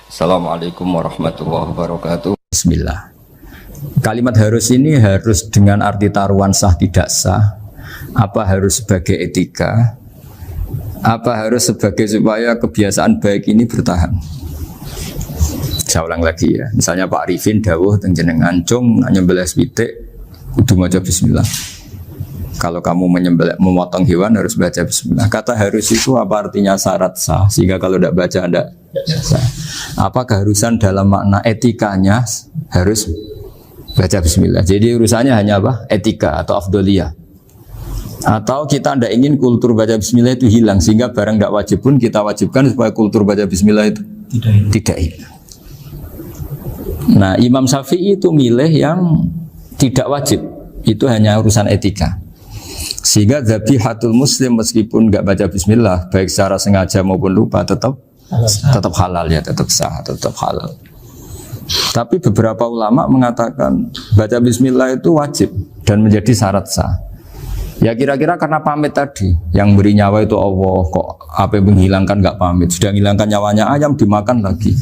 Assalamualaikum warahmatullahi wabarakatuh. Bismillah. Kalimat harus ini harus dengan arti taruhan sah tidak sah. Apa harus sebagai etika? Apa harus sebagai supaya kebiasaan baik ini bertahan? Saya ulang lagi ya. Misalnya Pak Arifin dawuh teng jenengan cung nyembelih pitik kudu maca bismillah. Kalau kamu memotong hewan harus baca bismillah. Kata harus itu apa artinya syarat sah? Sehingga kalau tidak baca tidak sah. Apa keharusan dalam makna etikanya harus baca bismillah. Jadi urusannya hanya apa? Etika atau afdoliyah. Atau kita tidak ingin kultur baca bismillah itu hilang, sehingga barang tidak wajib pun kita wajibkan supaya kultur baca bismillah itu tidak hilang. Nah, Imam Syafi'i itu milih yang tidak wajib. Itu hanya urusan etika. Sehingga dhabihatul muslim meskipun nggak baca bismillah, baik secara sengaja maupun lupa tetap halal ya, tetap sah, tetap halal. Tapi beberapa ulama mengatakan baca bismillah itu wajib dan menjadi syarat sah. Ya kira-kira karena pamit tadi, yang beri nyawa itu Allah, kok apa yang menghilangkan nggak pamit, sudah menghilangkan nyawanya ayam dimakan lagi.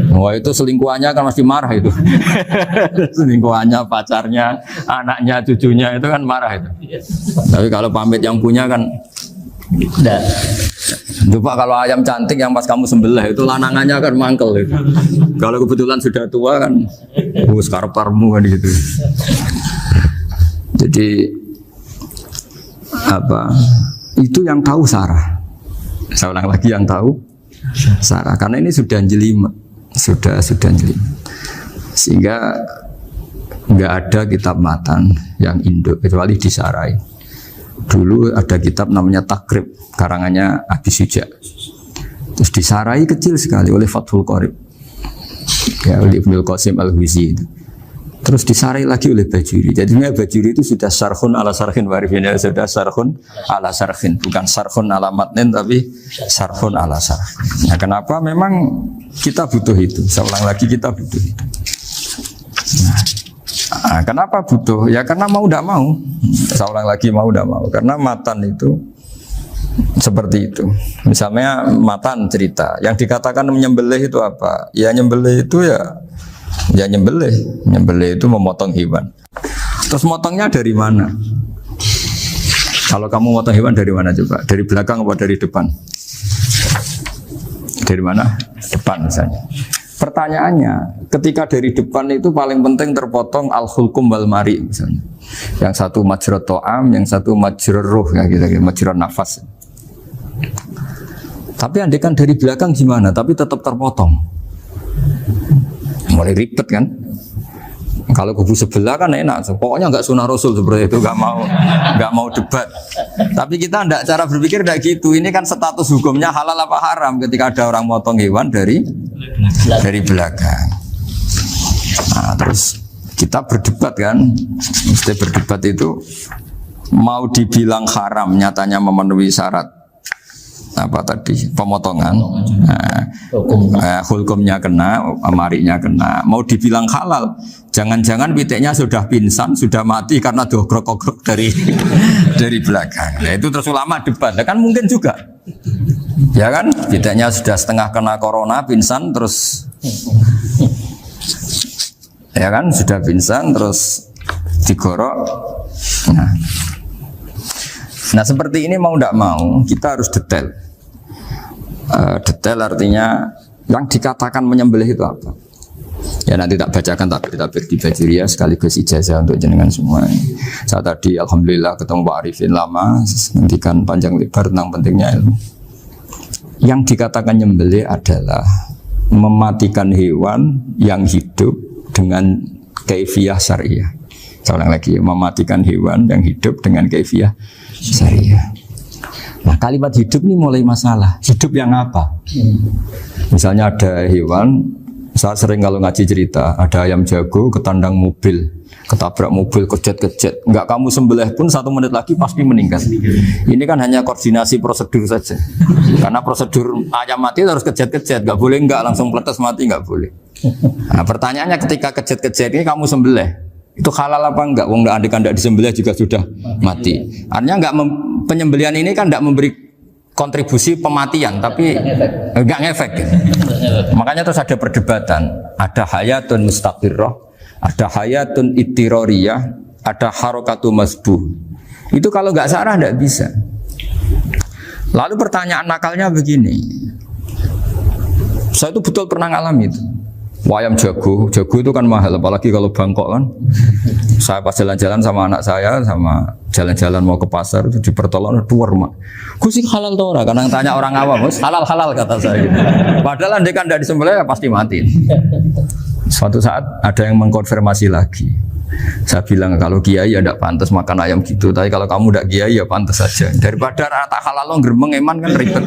Wah itu selingkuhannya kan masih marah itu. Selingkuhannya, pacarnya, anaknya, cucunya itu kan marah itu. Tapi kalau pamit yang punya kan tidak. Coba kalau ayam cantik yang pas kamu sembelih itu lanangannya kan mangkel itu. Kalau kebetulan sudah tua kan karparmu kan gitu. Jadi apa? Itu yang tahu Sarah. Saya ulang lagi, yang tahu Sarah. Karena ini sudah jelimet. Sudah jeli, sehingga nggak ada kitab matan yang Indo kecuali disarai. Dulu ada kitab namanya Takrib, karangannya Abi Suja, terus disarai kecil sekali oleh Fathul Qorib ya, oleh Ibnul Qasim Al-Huzi, terus disarai lagi oleh Bajuri. Jadinya Bajuri itu sudah sarhun ala sarhin warifin, sudah sarhun ala sarhin, bukan sarhun ala matnin tapi sarhun ala sarhin. Nah, kenapa memang kita butuh itu? Saya ulang lagi, kita butuh itu. Nah, kenapa butuh? Ya karena mau tidak mau. Saya ulang lagi, mau tidak mau. Karena matan itu seperti itu. Misalnya matan cerita, yang dikatakan menyembelih itu apa? Ya nyembelih itu ya nyembelih itu memotong hewan. Terus motongnya dari mana? Kalau kamu motong hewan dari mana coba? Dari belakang atau dari depan? Dari mana? Depan misalnya. Pertanyaannya, ketika dari depan itu paling penting terpotong al-hulkum wal mari misalnya. Yang satu majrur to'am, yang satu majrur ruh ya, gitu, majrur nafas. Tapi andekan dari belakang gimana? Tapi tetap terpotong. Mulai ribet kan? Kalau kubu sebelah kan enak, pokoknya nggak sunnah Rasul seperti itu, nggak mau debat. Tapi kita tidak, cara berpikir tidak gitu. Ini kan status hukumnya halal apa haram ketika ada orang motong hewan dari belakang. Nah, terus kita berdebat kan, mesti berdebat itu mau dibilang haram, nyatanya memenuhi syarat apa tadi pemotongan, hukumnya kena, amarinya kena. Mau dibilang halal, jangan-jangan pitiknya sudah pingsan, sudah mati karena dogrok-dogrok dari belakang. Nah, itu terus ulama debat, nah, kan mungkin juga, ya kan, pitiknya sudah setengah kena corona, pingsan terus, ya kan, sudah pingsan terus digorok. Nah seperti ini mau tidak mau kita harus detail. Detail artinya yang dikatakan menyembelih itu apa? Ya nanti tak bacakan tabir-tabir di Bajiria sekaligus ijazah untuk jenengan semua. Saya tadi alhamdulillah ketemu Pak Arifin lama, ngendikan panjang lebar tentang pentingnya ilmu. Yang dikatakan menyembelih adalah mematikan hewan yang hidup dengan kaifiyah syariah. Saya ulang lagi, mematikan hewan yang hidup dengan kaifiyah syariah. Nah kalimat hidup ini mulai masalah. Hidup yang apa? Misalnya ada hewan, saya sering kalau ngaji cerita, ada ayam jago ketandang mobil, ketabrak mobil, kejet-kejet. Enggak kamu sembelih pun 1 menit lagi pasti meninggal. Ini kan hanya koordinasi prosedur saja. Karena prosedur ayam mati harus kejet-kejet, enggak boleh enggak langsung peletes mati, enggak boleh. Nah pertanyaannya ketika kejet-kejet ini kamu sembelih, itu halal apa enggak? Wong enggak disembelih juga sudah mati. Artinya enggak penyembelihan ini kan enggak memberi kontribusi pematian tapi enggak ngefek. Makanya terus ada perdebatan, ada hayatun mustaqirrah, ada hayatun ittirariyah, ada harokatu masbuh. Itu kalau enggak sarah enggak bisa. Lalu pertanyaan nakalnya begini. Saya itu betul pernah ngalami itu. Wayam jago itu kan mahal, apalagi kalau Bangkok kan. Saya pas jalan-jalan sama anak saya, sama jalan-jalan mau ke pasar itu di pertolongan duar mak. Gus halal tau ora? Karena tanya orang awam, halal kata saya. Gitu. Padahal andai kan tidak disembelih ya pasti mati. Suatu saat ada yang mengkonfirmasi lagi. Saya bilang kalau kiai ya tidak pantas makan ayam gitu, tapi kalau kamu tidak kiai ya pantas saja. Daripada rata halal lo geremeng eman kan ribet.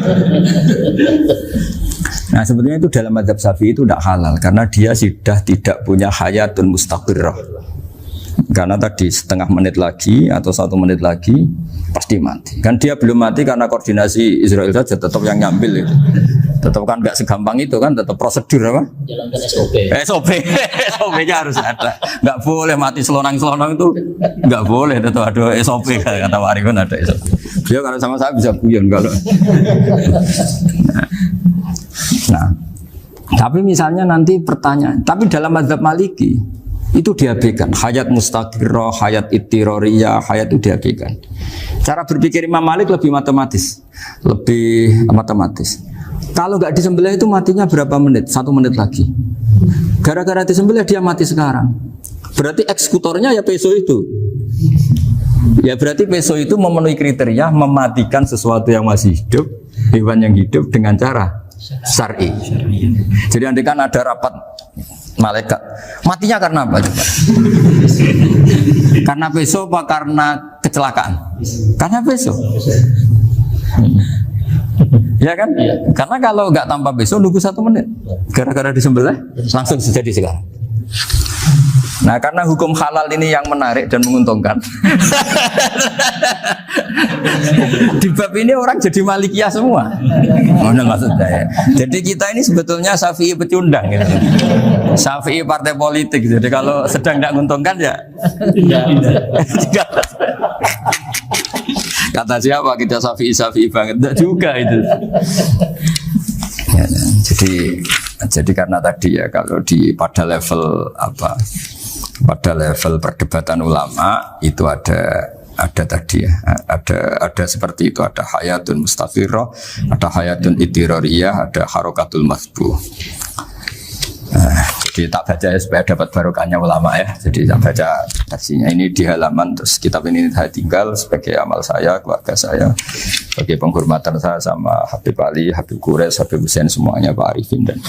Nah sebetulnya itu dalam mazhab Syafi'i itu tidak halal karena dia sudah tidak punya hayatun mustaqirrah. Karena tadi setengah menit lagi atau 1 menit lagi pasti mati. Kan dia belum mati karena koordinasi Israel saja, tetap yang ngambil itu. Tetap kan nggak segampang itu kan, tetap prosedur apa? Jalankan SOP. SOP-nya harus ada. Nggak boleh mati selonang-selonang itu, nggak boleh. Tetap ada SOP kata Pak Arifin ada SOP. Dia kalau sama saya bisa guyon kalau. Nah, tapi misalnya nanti pertanyaan, tapi dalam mazhab Maliki itu diabaikan, hayat mustaqirrah, hayat ittirariyah, hayat itu diabaikan. Cara berpikir Imam Malik lebih matematis. Kalau nggak disembelih itu matinya berapa menit? 1 menit lagi. Gara-gara disembelih dia mati sekarang. Berarti eksekutornya ya peso itu. Ya berarti peso itu memenuhi kriteria mematikan sesuatu yang masih hidup, hewan yang hidup dengan cara syar'i. Jadi andai kan ada rapat malaikat, matinya karena apa coba? Karena peso apa karena kecelakaan? Karena peso. Ya kan? Karena kalau nggak tanpa peso nunggu 1 menit, gara-gara disembelih langsung terjadi sekarang. Nah karena hukum halal ini yang menarik dan menguntungkan. Di bab ini orang jadi Malikiyah semua. Mana maksudnya ya? Jadi kita ini sebetulnya Syafi'i pecundang gitu. Syafi'i partai politik. Jadi kalau sedang tidak menguntungkan ya kata siapa kita Syafi'i banget? Tidak juga itu. Ya, jadi karena tadi ya kalau pada level apa? Pada level perdebatan ulama itu ada tadi ya, ada seperti itu, ada hayatun mustaqirrah, ada hayatun ittirariyah, ada harokatul masbuh. Jadi tak baca ya supaya dapat barokahnya ulama ya. Jadi tak baca versinya ini di halaman, terus kitab ini saya tinggal sebagai amal saya, keluarga saya, sebagai penghormatan saya sama Habib Ali, Habib Qures, Habib Hussein semuanya, Pak Arifin dan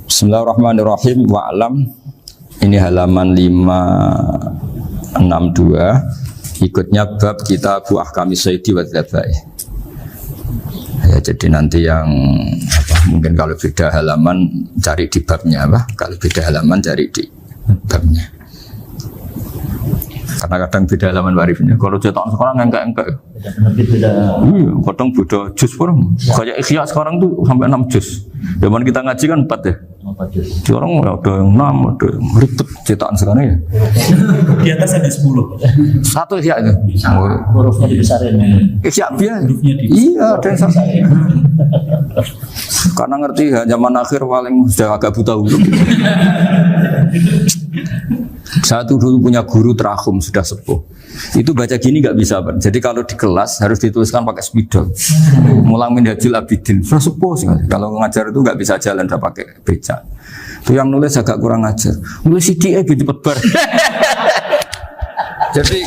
Bismillahirrahmanirrahim. Wa'lam. Ini halaman 562. Ikutnya bab kita buah kami sayyidi wa dzabai. Ya, jadi nanti yang mungkin kalau beda halaman cari di babnya kalau beda halaman cari di babnya. Karena kadang beda halaman warifnya. Kalau cetakan sekarang enggak. Beda. Iya, kadang beda juz pun. Kayak Ikhya sekarang tuh sampai 6 juz. Zaman kita ngaji kan 4 ya. 4 juz. Sekarang ada yang 6, ada yang ribet cetakan sekarang ya. Di atas ada 10. Satu Ikhya itu. Hurufnya dibesarin. Ikhya biasa. Iya, ada yang sama. Karena ngerti ya, zaman akhir paling sudah agak buta huruf. Saya tuh dulu punya guru terakhum sudah sepuh. Itu baca gini nggak bisa, Pak. Jadi kalau di kelas harus dituliskan pakai spidol. Mulang Minhajul Abidin. Sudah sepuh sekali. Kalau ngajar itu nggak bisa jalan, udah pakai beca. Itu yang nulis agak kurang ajar. Nulis CD gitu cepet bar. Jadi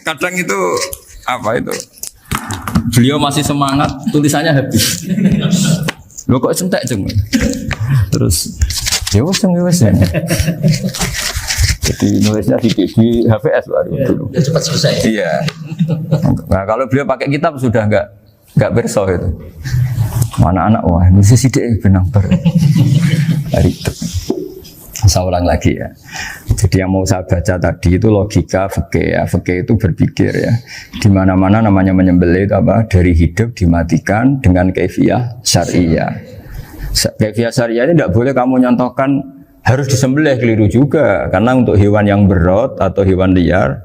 kadang itu apa itu? Beliau masih semangat, tulisannya habis. Lo kok sentek jeng? Terus ya wes ya. Jadi nulisnya di HVS baru dulu. Udah cepat selesai. Iya. Nah kalau beliau pakai kitab sudah nggak berso itu. Mana anak wah nulis sidik benang ber. Ribet. Saya ulang lagi ya. Jadi yang mau saya baca tadi itu logika fikih ya. Fikih itu berpikir ya. Di mana-mana namanya menyembelih itu apa? Dari hidup dimatikan dengan kaifiyah syariah. Kaifiyah syariah ini tidak boleh kamu nyontohkan harus disembelih, keliru juga. Karena untuk hewan yang berat atau hewan liar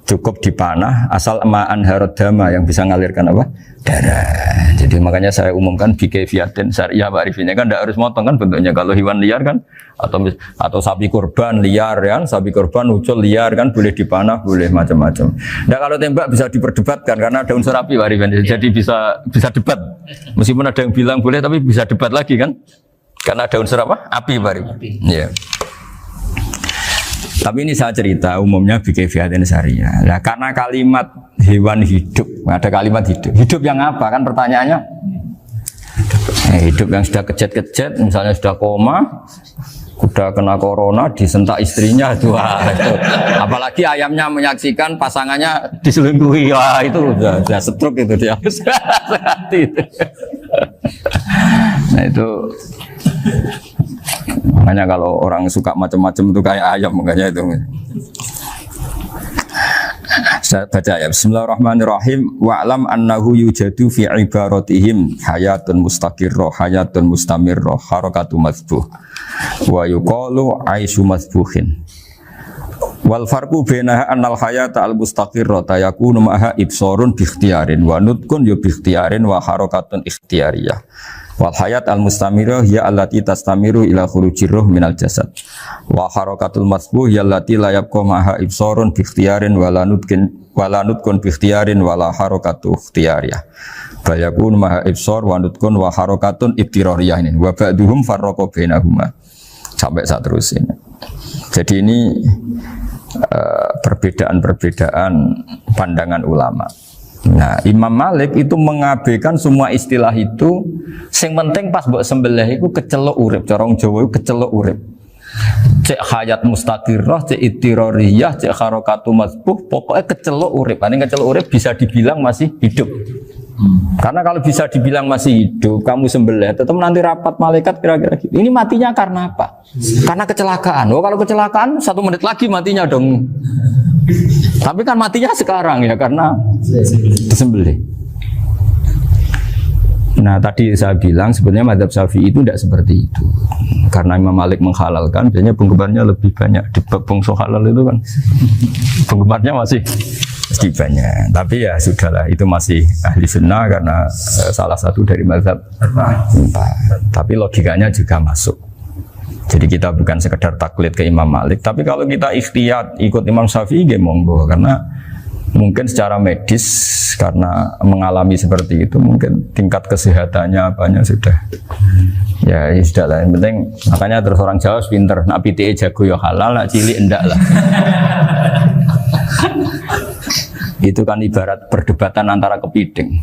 cukup dipanah asal ma'an harodama yang bisa ngalirkan apa? Darah. Jadi makanya saya umumkan bikefiatin syariah Pak Arifin kan tidak harus motong kan bentuknya. Kalau hewan liar kan atau sapi kurban liar kan, sapi kurban ucul liar kan boleh dipanah, boleh macam-macam. Nah kalau tembak bisa diperdebatkan karena ada unsur api Pak Arifin. Jadi bisa debat. Meskipun ada yang bilang boleh tapi bisa debat lagi kan? Karena ada unsur apa? Api Pak Arifin. Iya. Tapi ini saya cerita umumnya bikefiatin syariah. Nah karena kalimat hewan hidup, ada kalimat hidup. Hidup yang apa kan pertanyaannya? Hidup yang sudah kejet-kejet, misalnya sudah koma, sudah kena corona, disentak istrinya, itu. Apalagi ayamnya menyaksikan pasangannya diselingkuhi, wah itu sudah stroke itu dia. Nah itu. Makanya kalau orang suka macam-macam itu kayak ayam makanya itu. Saya baca ya. Bismillahirrahmanirrahim. Wa'lam annahu yujadu fi ibaratihim hayatun mustaqirrah, hayatun mustamirrah, harakatu mazbuh. Wa yuqalu aisyu mazbuhin. Wal farqu bainaha annal hayata al mustaqirrah yakunu ma'ha ibsarun bi ikhtiyarin wa nutqun bi ikhtiyarin wa harakatun ikhtiyariyah. Wal hayat al mustamirah ya allati tastamiru ila khurujir ruh minal jasad. Wa harakatul masbuh ya allati la yabqa maha ibsarun bi ikhtiyarin wala nutqun bi ikhtiyarin wala harakatu ikhtiyariyah. Fa yakun maha ibsar wa nutqun wa harakatun ibtirariyah ini. Wa ba'duhum farraqa bainahuma. Sampai saat terus ini. Jadi ini perbedaan-perbedaan pandangan ulama. Nah, Imam Malik itu mengabaikan semua istilah itu. Sing penting pas mbok sembelih iku kecelok urip, corong Jawa iku kecelok urip. Cek hayat mustaqirrah, cek ittirariyah, cek harakatu mazbuh, pokoknya kecelok urip. Ini kecelok urip bisa dibilang masih hidup. Karena kalau bisa dibilang masih hidup, kamu sembelih, tetap nanti rapat malaikat kira-kira gitu. Ini matinya karena apa? Karena kecelakaan. Oh, kalau kecelakaan 1 menit lagi matinya dong. Tapi kan matinya sekarang ya karena disembelih. Nah tadi saya bilang sebenarnya mazhab Syafi'i itu tidak seperti itu. Karena Imam Malik menghalalkan, biasanya penggemarnya lebih banyak di bab bangsa halal itu kan. Penggemarnya masih banyak. Tapi ya sudahlah, itu masih ahli sunnah karena salah satu dari mazhab 4. Tapi logikanya juga masuk. Jadi kita bukan sekedar taklid ke Imam Malik, tapi kalau kita ikhtiyat ikut Imam Syafi'i ya monggo, karena mungkin secara medis karena mengalami seperti itu mungkin tingkat kesehatannya apanya sudah ya sudah lah, yang penting makanya terus orang Jawa pinter, nak PTE jago ya halal, nak cilik enggak lah. Itu kan ibarat perdebatan antara kepiting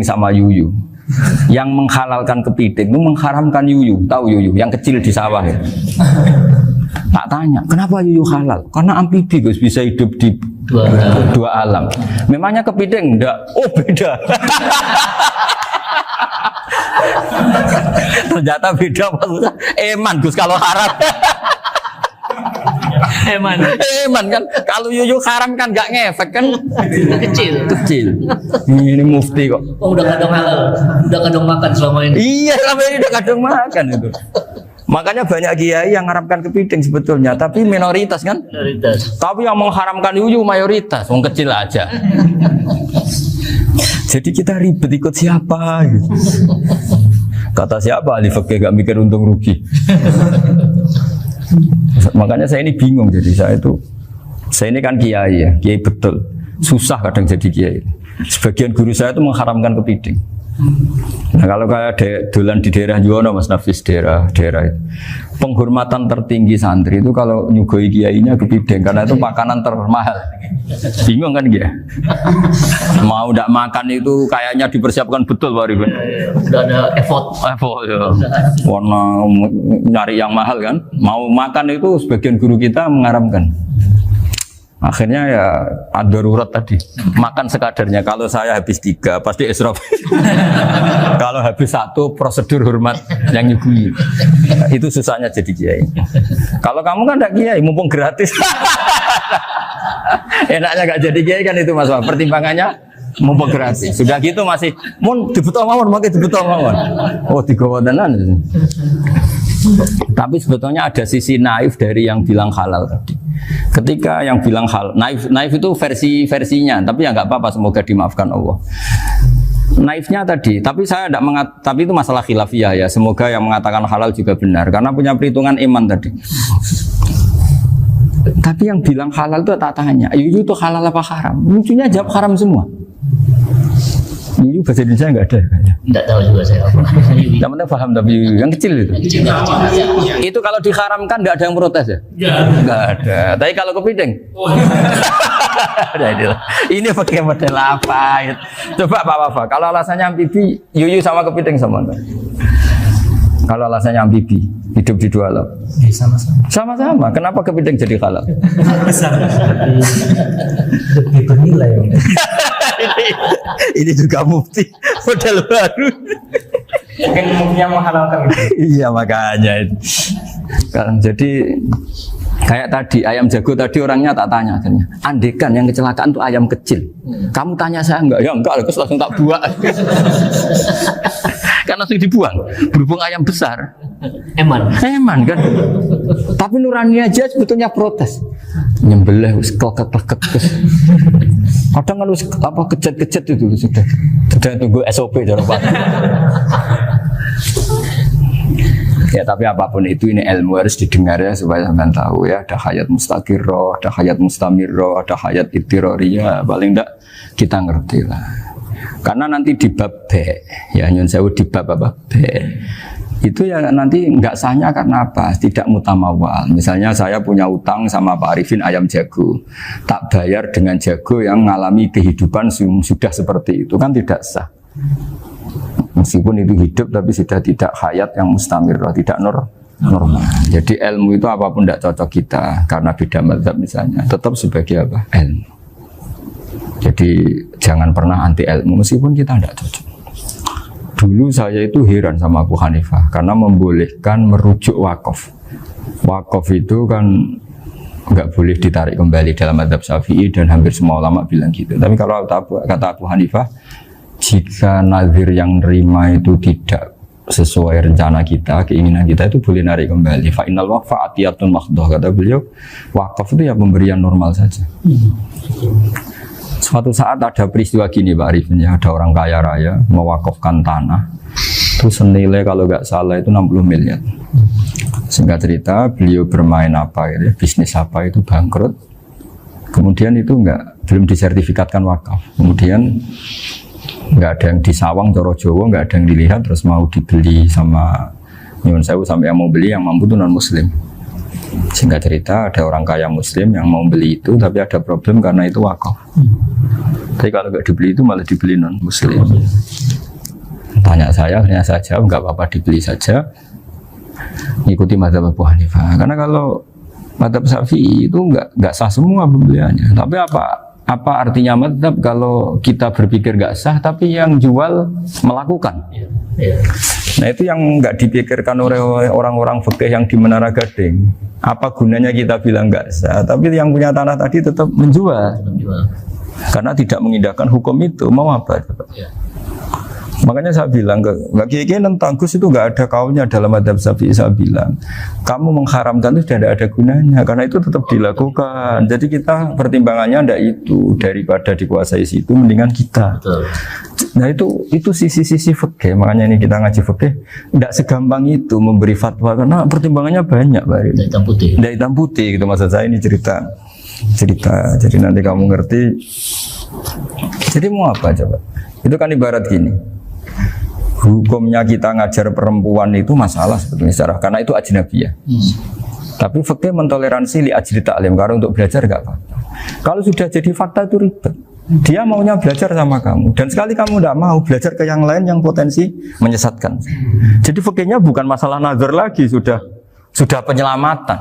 sama yuyu. Yang menghalalkan kepiting itu mengharamkan yuyu. Tahu yuyu yang kecil di sawah ya? Tak tanya, kenapa yuyu halal? Karena amfibi Gus, bisa hidup di dua alam. Memangnya kepiting enggak? Oh beda. Ternyata beda maksudnya. Eman Gus kalau haram. Eman kan kalau yuyu haram kan nggak ngefek kan, kecil. Ini mufti kok. Oh udah kadang halal, udah kadang makan selama ini. Iya selama ini udah kadang makan itu. Makanya banyak kiai yang mengharamkan kepiting sebetulnya, tapi minoritas kan. Minoritas. Tapi yang mengharamkan yuyu mayoritas, wong kecil aja. Jadi kita ribet ikut siapa? Gitu. Kata siapa ahli fikih gak mikir untung rugi. Makanya saya ini bingung, jadi saya ini kan kiai ya, kiai betul, susah kadang jadi kiai. Sebagian guru saya itu mengharamkan kepiting. Nah kalau kayak dolan di daerah Juwono Mas Nafis, daerah itu, penghormatan tertinggi santri itu kalau nyugoi kiainya kepiting, karena itu makanan termahal. Bingung kan dia? Mau tidak makan itu kayaknya dipersiapkan betul Pak Ribet. Udah ada effort ya. Warna nyari yang mahal kan. Mau makan itu sebagian guru kita mengharamkan. Akhirnya ya ada darurat tadi, makan sekadarnya. Kalau saya habis 3 pasti israf. Kalau habis 1 prosedur hormat yang nyugui. Itu susahnya jadi kiai. Kalau kamu kan tidak kiai, mumpung gratis. Enaknya gak jadi kiai kan itu Mas. Pertimbangannya mumpung gratis. Sudah gitu masih mun dibutuh mawon, makai dibutuh mawon. Oh 3 watenan. Tapi sebetulnya ada sisi naif dari yang bilang halal tadi. Ketika yang bilang naif itu versinya, tapi ya nggak apa-apa, semoga dimaafkan Allah. Naifnya tadi, tapi saya tidak tapi itu masalah khilafiyah ya. Semoga yang mengatakan halal juga benar, karena punya perhitungan iman tadi. Tapi yang bilang halal itu tak tanya, Yuyu itu halal apa haram? Lucunya jawab haram semua. Yuyu bahasa Indonesia nggak ada kayaknya. Nggak tahu juga saya apa. Yang penting paham tapi Yuyu yang kecil itu. Itu kalau diharamkan nggak ada yang protes ya? Nggak ada. Tapi kalau kepiting? Ini pakai model apa? Coba Pak Wafa. Kalau alasannya amfibi, Yuyu sama kepiting sama enggak? Kalau alasannya amfibi, hidup di dua alam. Sama-sama. Sama-sama. Kenapa kepiting jadi halal? Lebih bernilai. Ini juga mufti model baru. Mungkin mungkinnya menghalalkan itu. Iya makanya itu. Kan jadi kayak tadi ayam jago tadi orangnya tak tanya akhirnya. Andekan yang kecelakaan itu ayam kecil. Kamu tanya saya enggak? Ya enggak, terus langsung tak buang. Kan langsung dibuang. Berhubung ayam besar. Eman kan. Tapi nurani aja sebetulnya protes. Nyembelih wis klekek-klekek. Kadang kan wis apa kejet-kejet itu sudah tunggu SOP jalan Pak. Ya tapi apapun itu ini ilmu harus didengar ya supaya sampean tahu ya, ada hayat mustaqirroh, ada hayat mustamirroh, ada hayat ittiroriyah, paling enggak kita ngerti lah. Karena nanti di bab B, ya nyun sewu di bab apa B, itu ya nanti nggak sahnya karena apa? Tidak mutamawal. Misalnya saya punya utang sama Pak Arifin ayam jago, tak bayar dengan jago yang mengalami kehidupan sudah seperti itu kan tidak sah. Meskipun itu hidup tapi sudah tidak hayat yang mustamirroh, tidak normal. Jadi ilmu itu apapun tidak cocok kita karena beda mazhab misalnya, tetap sebagai apa? Ilmu. Jadi jangan pernah anti ilmu meskipun kita tidak cocok. Dulu saya itu heran sama Abu Hanifah karena membolehkan merujuk wakaf. Wakaf itu kan nggak boleh ditarik kembali dalam mazhab Syafi'i dan hampir semua ulama bilang gitu. Tapi kalau kata Abu Hanifah, jika nazir yang nerima itu tidak sesuai rencana kita, keinginan kita, itu boleh narik kembali. Fa innal waqfa atiyatun makhdoh, kata beliau. Wakaf itu ya pemberian normal saja. Suatu saat ada peristiwa gini Pak Arifin ya, ada orang kaya raya mewakafkan tanah itu senilai kalau nggak salah itu 60 miliar. Singkat cerita beliau bermain apa gitu ya, bisnis apa itu bangkrut. Kemudian itu belum disertifikatkan wakaf. Kemudian nggak ada yang disawang Coro Jowo, nggak ada yang dilihat, terus mau dibeli sama nyuwun sewu sampai yang mau beli yang mampu itu non muslim. Singkat cerita ada orang kaya muslim yang mau beli itu tapi ada problem karena itu wakaf. Tapi kalau nggak dibeli itu malah dibeli non muslim. Tanya saya, akhirnya saya jawab nggak apa-apa dibeli saja, ikuti mazhab Abu Hanifah. Karena kalau mazhab Syafi'i itu nggak sah semua pembeliannya. Tapi apa artinya mazhab kalau kita berpikir nggak sah tapi yang jual melakukan? Nah itu yang nggak dipikirkan oleh orang-orang fikih yang di Menara Gading. Apa gunanya kita bilang nggak sah, tapi yang punya tanah tadi tetap menjual. Karena tidak mengindahkan hukum itu, mau apa? Makanya saya bilang ke Kiai tentang Gus itu nggak ada kaulnya dalam mazhab Syafi'i. Saya bilang kamu mengharamkan itu tidak ada gunanya karena itu tetap dilakukan. Jadi kita pertimbangannya ndak itu, daripada dikuasai situ mendingan kita. Betul. Nah itu sisi-sisi fikih. Makanya ini kita ngaji fikih ndak segampang itu memberi fatwa karena pertimbangannya banyak Pak. Dari hitam putih. Dari hitam putih gitu maksud saya, ini cerita. Jadi nanti kamu ngerti. Jadi mau apa coba? Itu kan ibarat gini. Hukumnya kita ngajar perempuan itu masalah sebetulnya secara, karena itu ajnabiyah. Tapi fikih mentoleransi li ajri ta'lim, karena untuk belajar enggak apa-apa. Kalau sudah jadi fakta itu ribet. Dia maunya belajar sama kamu, dan sekali kamu tidak mau belajar ke yang lain yang potensi menyesatkan. Jadi fikihnya bukan masalah nazar lagi, sudah penyelamatan.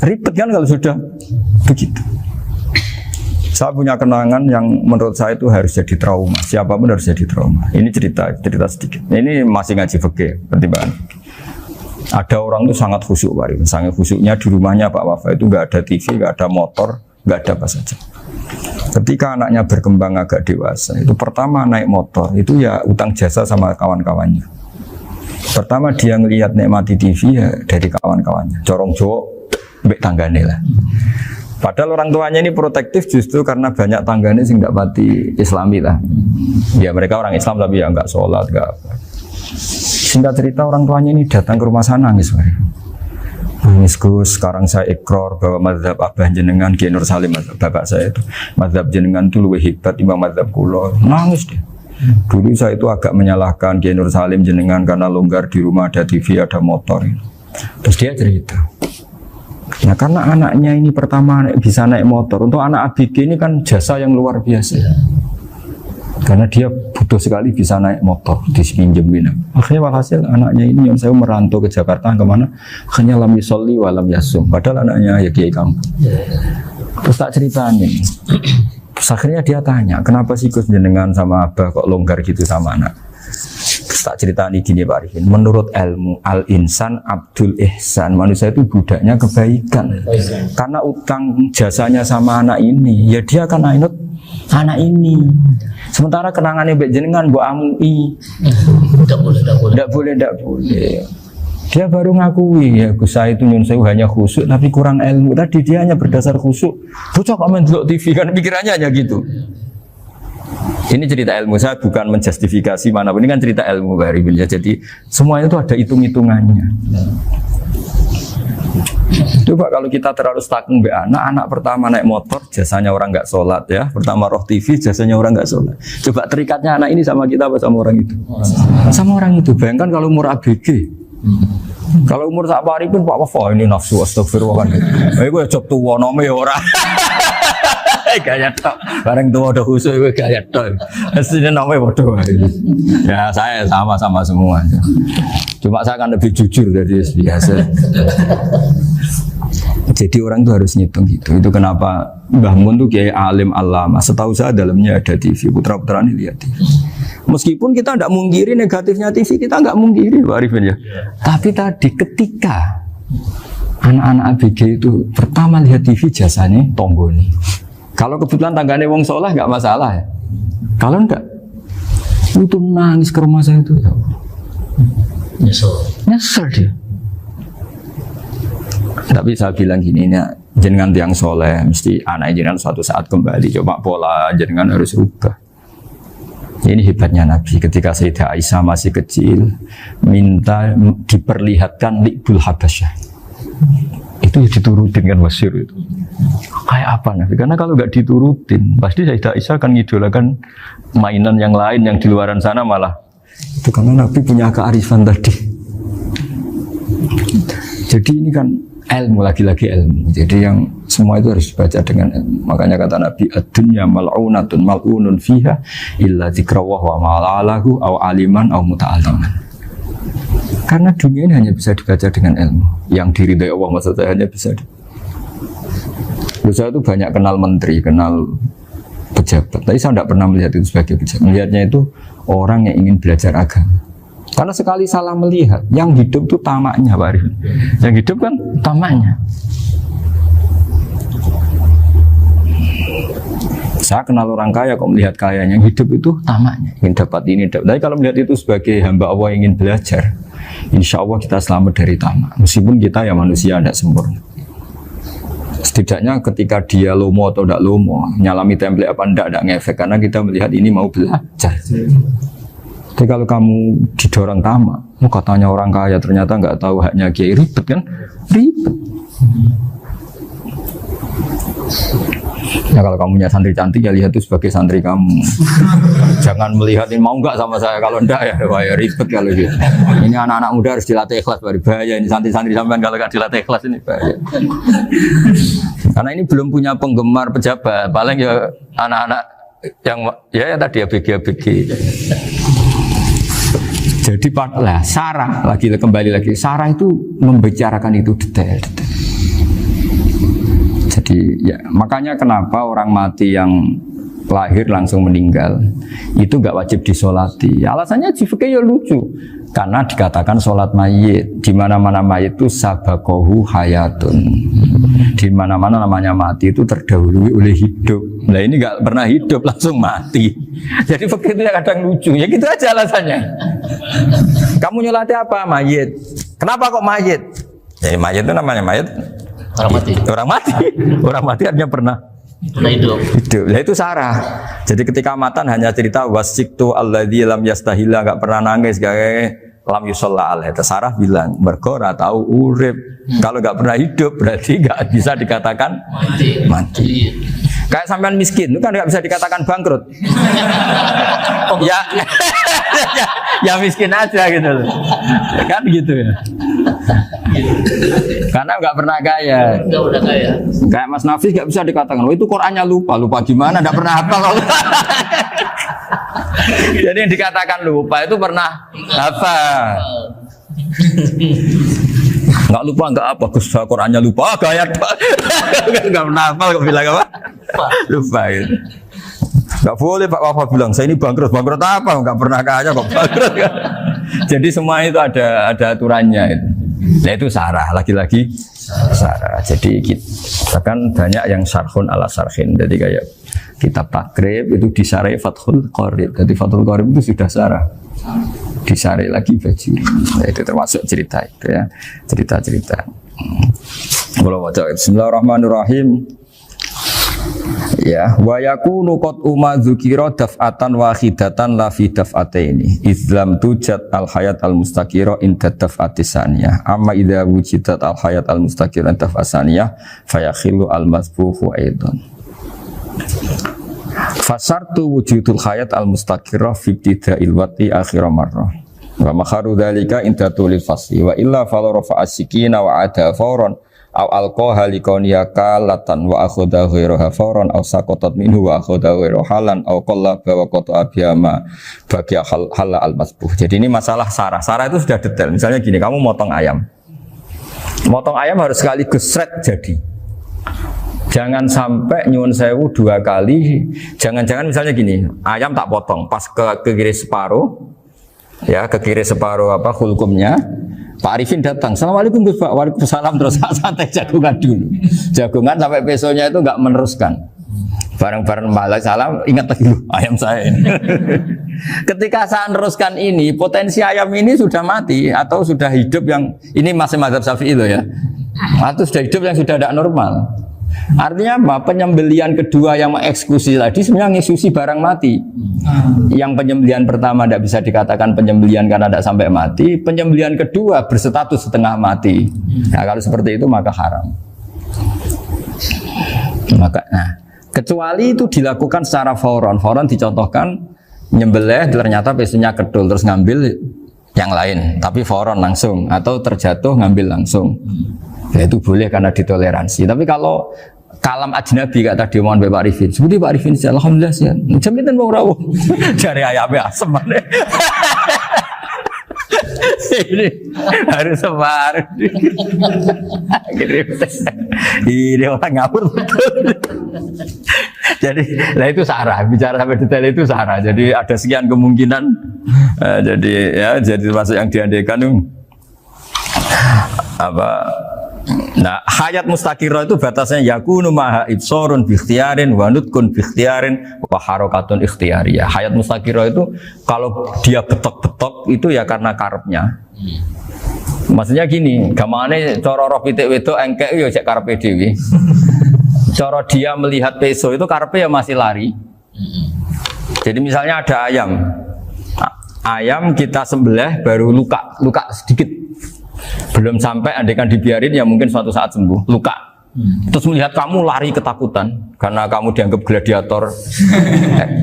Ribet kan kalau sudah begitu. Saya punya kenangan yang menurut saya itu harus jadi trauma. Siapapun harus jadi trauma. Ini cerita sedikit. Ini masih ngaji fikih, pertimbangan. Ada orang itu sangat khusyuk, Pak. Sangat khusyuknya di rumahnya Pak Wafa itu nggak ada TV, nggak ada motor, nggak ada apa saja. Ketika anaknya berkembang agak dewasa, itu pertama naik motor, itu ya utang jasa sama kawan-kawannya. Pertama dia ngelihat nikmati TV ya dari kawan-kawannya. Corong Jawa mbek tanggane lah. Padahal orang tuanya ini protektif justru karena banyak tanggane sing ndak pati Islami lah. Ya mereka orang Islam tapi ya enggak sholat, enggak apa. Singkat cerita orang tuanya ini datang ke rumah sana nangis. Nangis Gus, sekarang saya ikrar bahwa mazhab abah jenengan Kiai Nur Salim, bapak saya itu mazhab jenengan itu lebih hebat timbang mazhab kula. Nangis dia. Dulu saya itu agak menyalahkan Kiai Nur Salim jenengan karena longgar di rumah ada TV, ada motor. Terus dia cerita. Nah karena anaknya ini pertama bisa naik motor, untuk anak ABG ini kan jasa yang luar biasa. Karena dia butuh sekali bisa naik motor, dipinjemin. Akhirnya walhasil anaknya ini yang saya merantau ke Jakarta kemana? Akhirnya lam yusolli wa lam yasum. Padahal anaknya ya kiai kampung. Terus tak ceritain. Terus akhirnya dia tanya, kenapa sih Gus jenengan sama abah kok longgar gitu sama anak? Terus tak ceritain gini Pak Arifin. Menurut ilmu al-insan abdul ihsan, manusia itu budaknya kebaikan. Karena utang jasanya sama anak ini, ya dia akan ainut anak ini. Sementara kenangannya mbek jenengan mbok amui. Tidak boleh. Dia baru ngakui ya Gus saya itu nyun sewu hanya khusyuk tapi kurang ilmu. Tadi dia hanya berdasar khusyuk. Bocah kok main delok TV kan pikirannya hanya gitu. Ini cerita ilmu, saya bukan menjustifikasi manapun. Ini kan cerita ilmu Pak Arifin ya. Jadi semuanya itu ada hitung-hitungannya. Coba kalau kita terlalu stakung be anak pertama naik motor jasanya orang nggak sholat ya, pertama roh TV jasanya orang nggak sholat. Coba terikatnya anak ini sama kita apa sama orang itu? Sama orang itu. Bayangkan kalau umur ABG, kalau umur sak pari pun Pak Wafa ini nafsu astagfirullah kan. Gue cop tua nome orang. Gaya tok, bareng tua udah khusus gue gaya tok. Aslinya namanya bodoh. Ya saya sama semua. Cuma saya akan lebih jujur dari biasa. Jadi orang itu harus ngitung gitu. Itu kenapa Mbah Mun tuh kiai alim alama. Setahu saya dalamnya ada TV. Putra-putra ini lihat TV. Meskipun kita tidak mungkiri negatifnya TV, kita nggak mungkiri Pak Arifin ya. Tapi tadi ketika anak-anak ABG itu pertama lihat TV jasanya tonggoni. Kalau kebetulan tanggane wong soleh nggak masalah ya. Kalau enggak, itu nangis ke rumah saya itu. Nyesel dia. Tapi saya bilang gini, jenengan tiang soleh, mesti anak jenengan suatu saat kembali. Coba pola jenengan harus rubah. Ini hebatnya Nabi. Ketika Sayyidah Aisyah masih kecil, minta diperlihatkan Li'bul Habasyah. Itu diturutin kan masyhur itu. Kayak apa Nabi? Karena kalau nggak diturutin, pasti Sayyidah Aisyah akan ngidolakan mainan yang lain yang di luaran sana malah. Itu karena Nabi punya kearifan tadi. Jadi ini kan ilmu, lagi-lagi ilmu. Jadi yang semua itu harus dibaca dengan ilmu. Makanya kata Nabi, ad-dunya mal'unatun mal'unun fiha illa dzikrawah wa ma'alahu aw aliman aw muta'alliman. Karena dunia ini hanya bisa dibaca dengan ilmu. Yang diridai Allah maksud saya hanya bisa. Saya itu banyak kenal menteri, kenal pejabat. Tapi saya tidak pernah melihat itu sebagai pejabat. Melihatnya itu orang yang ingin belajar agama. Karena sekali salah melihat, yang hidup itu tamaknya Pak Arifin. Yang hidup kan tamaknya. Saya kenal orang kaya kok melihat kayanya, yang hidup itu tamaknya, ingin dapat ini, dapat. Tapi kalau melihat itu sebagai hamba Allah yang ingin belajar, insya Allah kita selamat dari tamak. Meskipun kita ya manusia tidak sempurna. Setidaknya ketika dia lomo atau tidak lomo, nyalami template apa tidak ngefek, karena kita melihat ini mau belajar. Tapi kalau kamu didorong tamak, katanya orang kaya ternyata nggak tahu haknya kiai, ribet kan? Ribet. Ya kalau kamu punya santri cantik ya lihat itu sebagai santri kamu. Jangan melihat ini mau nggak sama saya, kalau enggak ya bahaya ribet kalau gitu. Ini anak-anak muda harus dilatih ikhlas, baru bahaya ini santri-santri sampean kalau nggak dilatih ikhlas ini bahaya. Karena ini belum punya penggemar pejabat, paling ya anak-anak yang ya tadi ABG. Jadi lah Sarah kembali lagi Sarah itu membicarakan itu detail. Jadi ya makanya kenapa orang mati yang lahir langsung meninggal itu nggak wajib disolati. Alasannya jifke ya lucu. Karena dikatakan sholat mayit, di mana-mana mayit itu sabakohu hayatun. Di mana-mana namanya mati itu terdahului oleh hidup. Nah ini nggak pernah hidup langsung mati. Jadi begitu ya kadang lucu. Ya gitu aja alasannya. Kamu nyolati apa? Mayit. Kenapa kok mayit? Jadi mayit itu namanya mayit. Orang mati. Orang mati. Orang mati artinya pernah Hidup. hidup. Lah itu sarah. Jadi ketika matan hanya cerita wasiktu alladzi lam yastahila, enggak pernah nangis, lam yusalla alaihi. Sarah bilang mergo ora tahu urip. Kalau enggak pernah hidup berarti enggak bisa dikatakan mati. Kayak sampean miskin itu kan enggak bisa dikatakan bangkrut. ya, ya miskin aja gitu loh. Kan gitu ya. Karena nggak pernah kaya. Enggak udah kaya. Kayak Mas Nafis nggak bisa dikatakan, oh itu Qurannya lupa gimana? Nggak pernah hafal. Jadi yang dikatakan lupa itu pernah hafal. Nggak lupa nggak apa, Gus Qurannya lupa, gaya nggak pernah hafal, kok bilang apa? Lupa gitu. Nggak boleh Pak Wafa bilang saya ini bangkrut apa? Nggak pernah kaya kok bangkrut. Jadi semua itu ada aturannya itu. Nah itu sarah, lagi-lagi sarah. Jadi kita kan banyak yang syarhun ala syarhin. Jadi kayak kitab takrib itu disarai Fathul Qorib. Jadi Fathul Qorib itu sudah sarah. Disarai lagi baju. Nah, itu termasuk cerita itu ya. Cerita-cerita. Kalau baca Bismillahirrahmanirrahim. Ya, wa yakunu qad dzukira daf'atan wahidatan la fi daf'ataini islam tujad al hayat al mustaqira inda daf'ati saniyah amma idza wujidat al hayat al mustaqira inda daf'at saniyah fayakhilu al masbuhu aidan fasartu wujudul hayat al mustaqira fi ibtida'il wati akhir marrah wa makharu dzalika inda tulil fasli wa illa fala rafa'a sikina wa ada fawran aw alqaha liqaniya kalatan wa akhadha ghayraha fawran aw saqatat minhu wa akhadha ghayraha halan aw qallaba wa qata'a biyama bagi hal al masbuh. Jadi ini masalah sarah. Sarah itu sudah detail. Misalnya gini, kamu motong ayam. Motong ayam harus sekaligus shred jadi. Jangan sampai nyuwun sewu 2 kali. Jangan-jangan misalnya gini, ayam tak potong pas ke kiri separuh. Ya, ke kiri separuh apa hulkumnya. Pak Arifin datang, Assalamualaikum Gus Pak, waalaikumsalam, terus santai jagungan dulu. Jagungan sampai besoknya itu enggak meneruskan. Bareng-bareng malah salam, ingat lagi ayam saya ini. Ketika saya meneruskan ini, potensi ayam ini sudah mati atau sudah hidup yang ini masih mazhab Syafi'i loh ya. Atau sudah hidup yang sudah tidak normal. Artinya apa? Penyembelian kedua yang mengeksekusi tadi sebenarnya mengeksekusi barang mati. Yang penyembelian pertama tidak bisa dikatakan penyembelian karena tidak sampai mati. Penyembelian kedua berstatus setengah mati. Nah kalau seperti itu maka haram. Maka, kecuali itu dilakukan secara fauron. Fauron dicontohkan menyembelih ternyata pesunya kedul terus ngambil yang lain. Tapi fauron langsung atau terjatuh ngambil langsung. Ya itu boleh karena ditoleransi. Tapi kalau kalam ajnabi kata tadi mohon Pak Arifin, seperti Pak Arifin sih, alhamdulillah sih. Jaminan mau rawuh dari ayamnya asem mana? Ini harus sebar. Ini orang ngawur betul. Jadi, lah itu sarah. Bicara sampai detail itu sarah. Jadi ada sekian kemungkinan. Jadi ya, jadi termasuk yang diandaikan apa? Nah, hayat mustaqirah itu batasnya yakunu maha ibsorun bi ikhtiyarin wa nutkun bi ikhtiyarin wa harakatun ikhtiyariyah. Hayat mustaqirah itu kalau dia betok-betok itu ya karena karepnya. Maksudnya gini, gamane cara roh pitik wedok engkek ya cek karepe dhewe. Cara dia melihat peso itu karepe ya masih lari. Jadi misalnya ada ayam. Ayam kita sembelih baru luka sedikit. Belum sampai andekan dibiarin ya mungkin suatu saat sembuh, luka. Terus melihat kamu lari ketakutan karena kamu dianggap gladiator,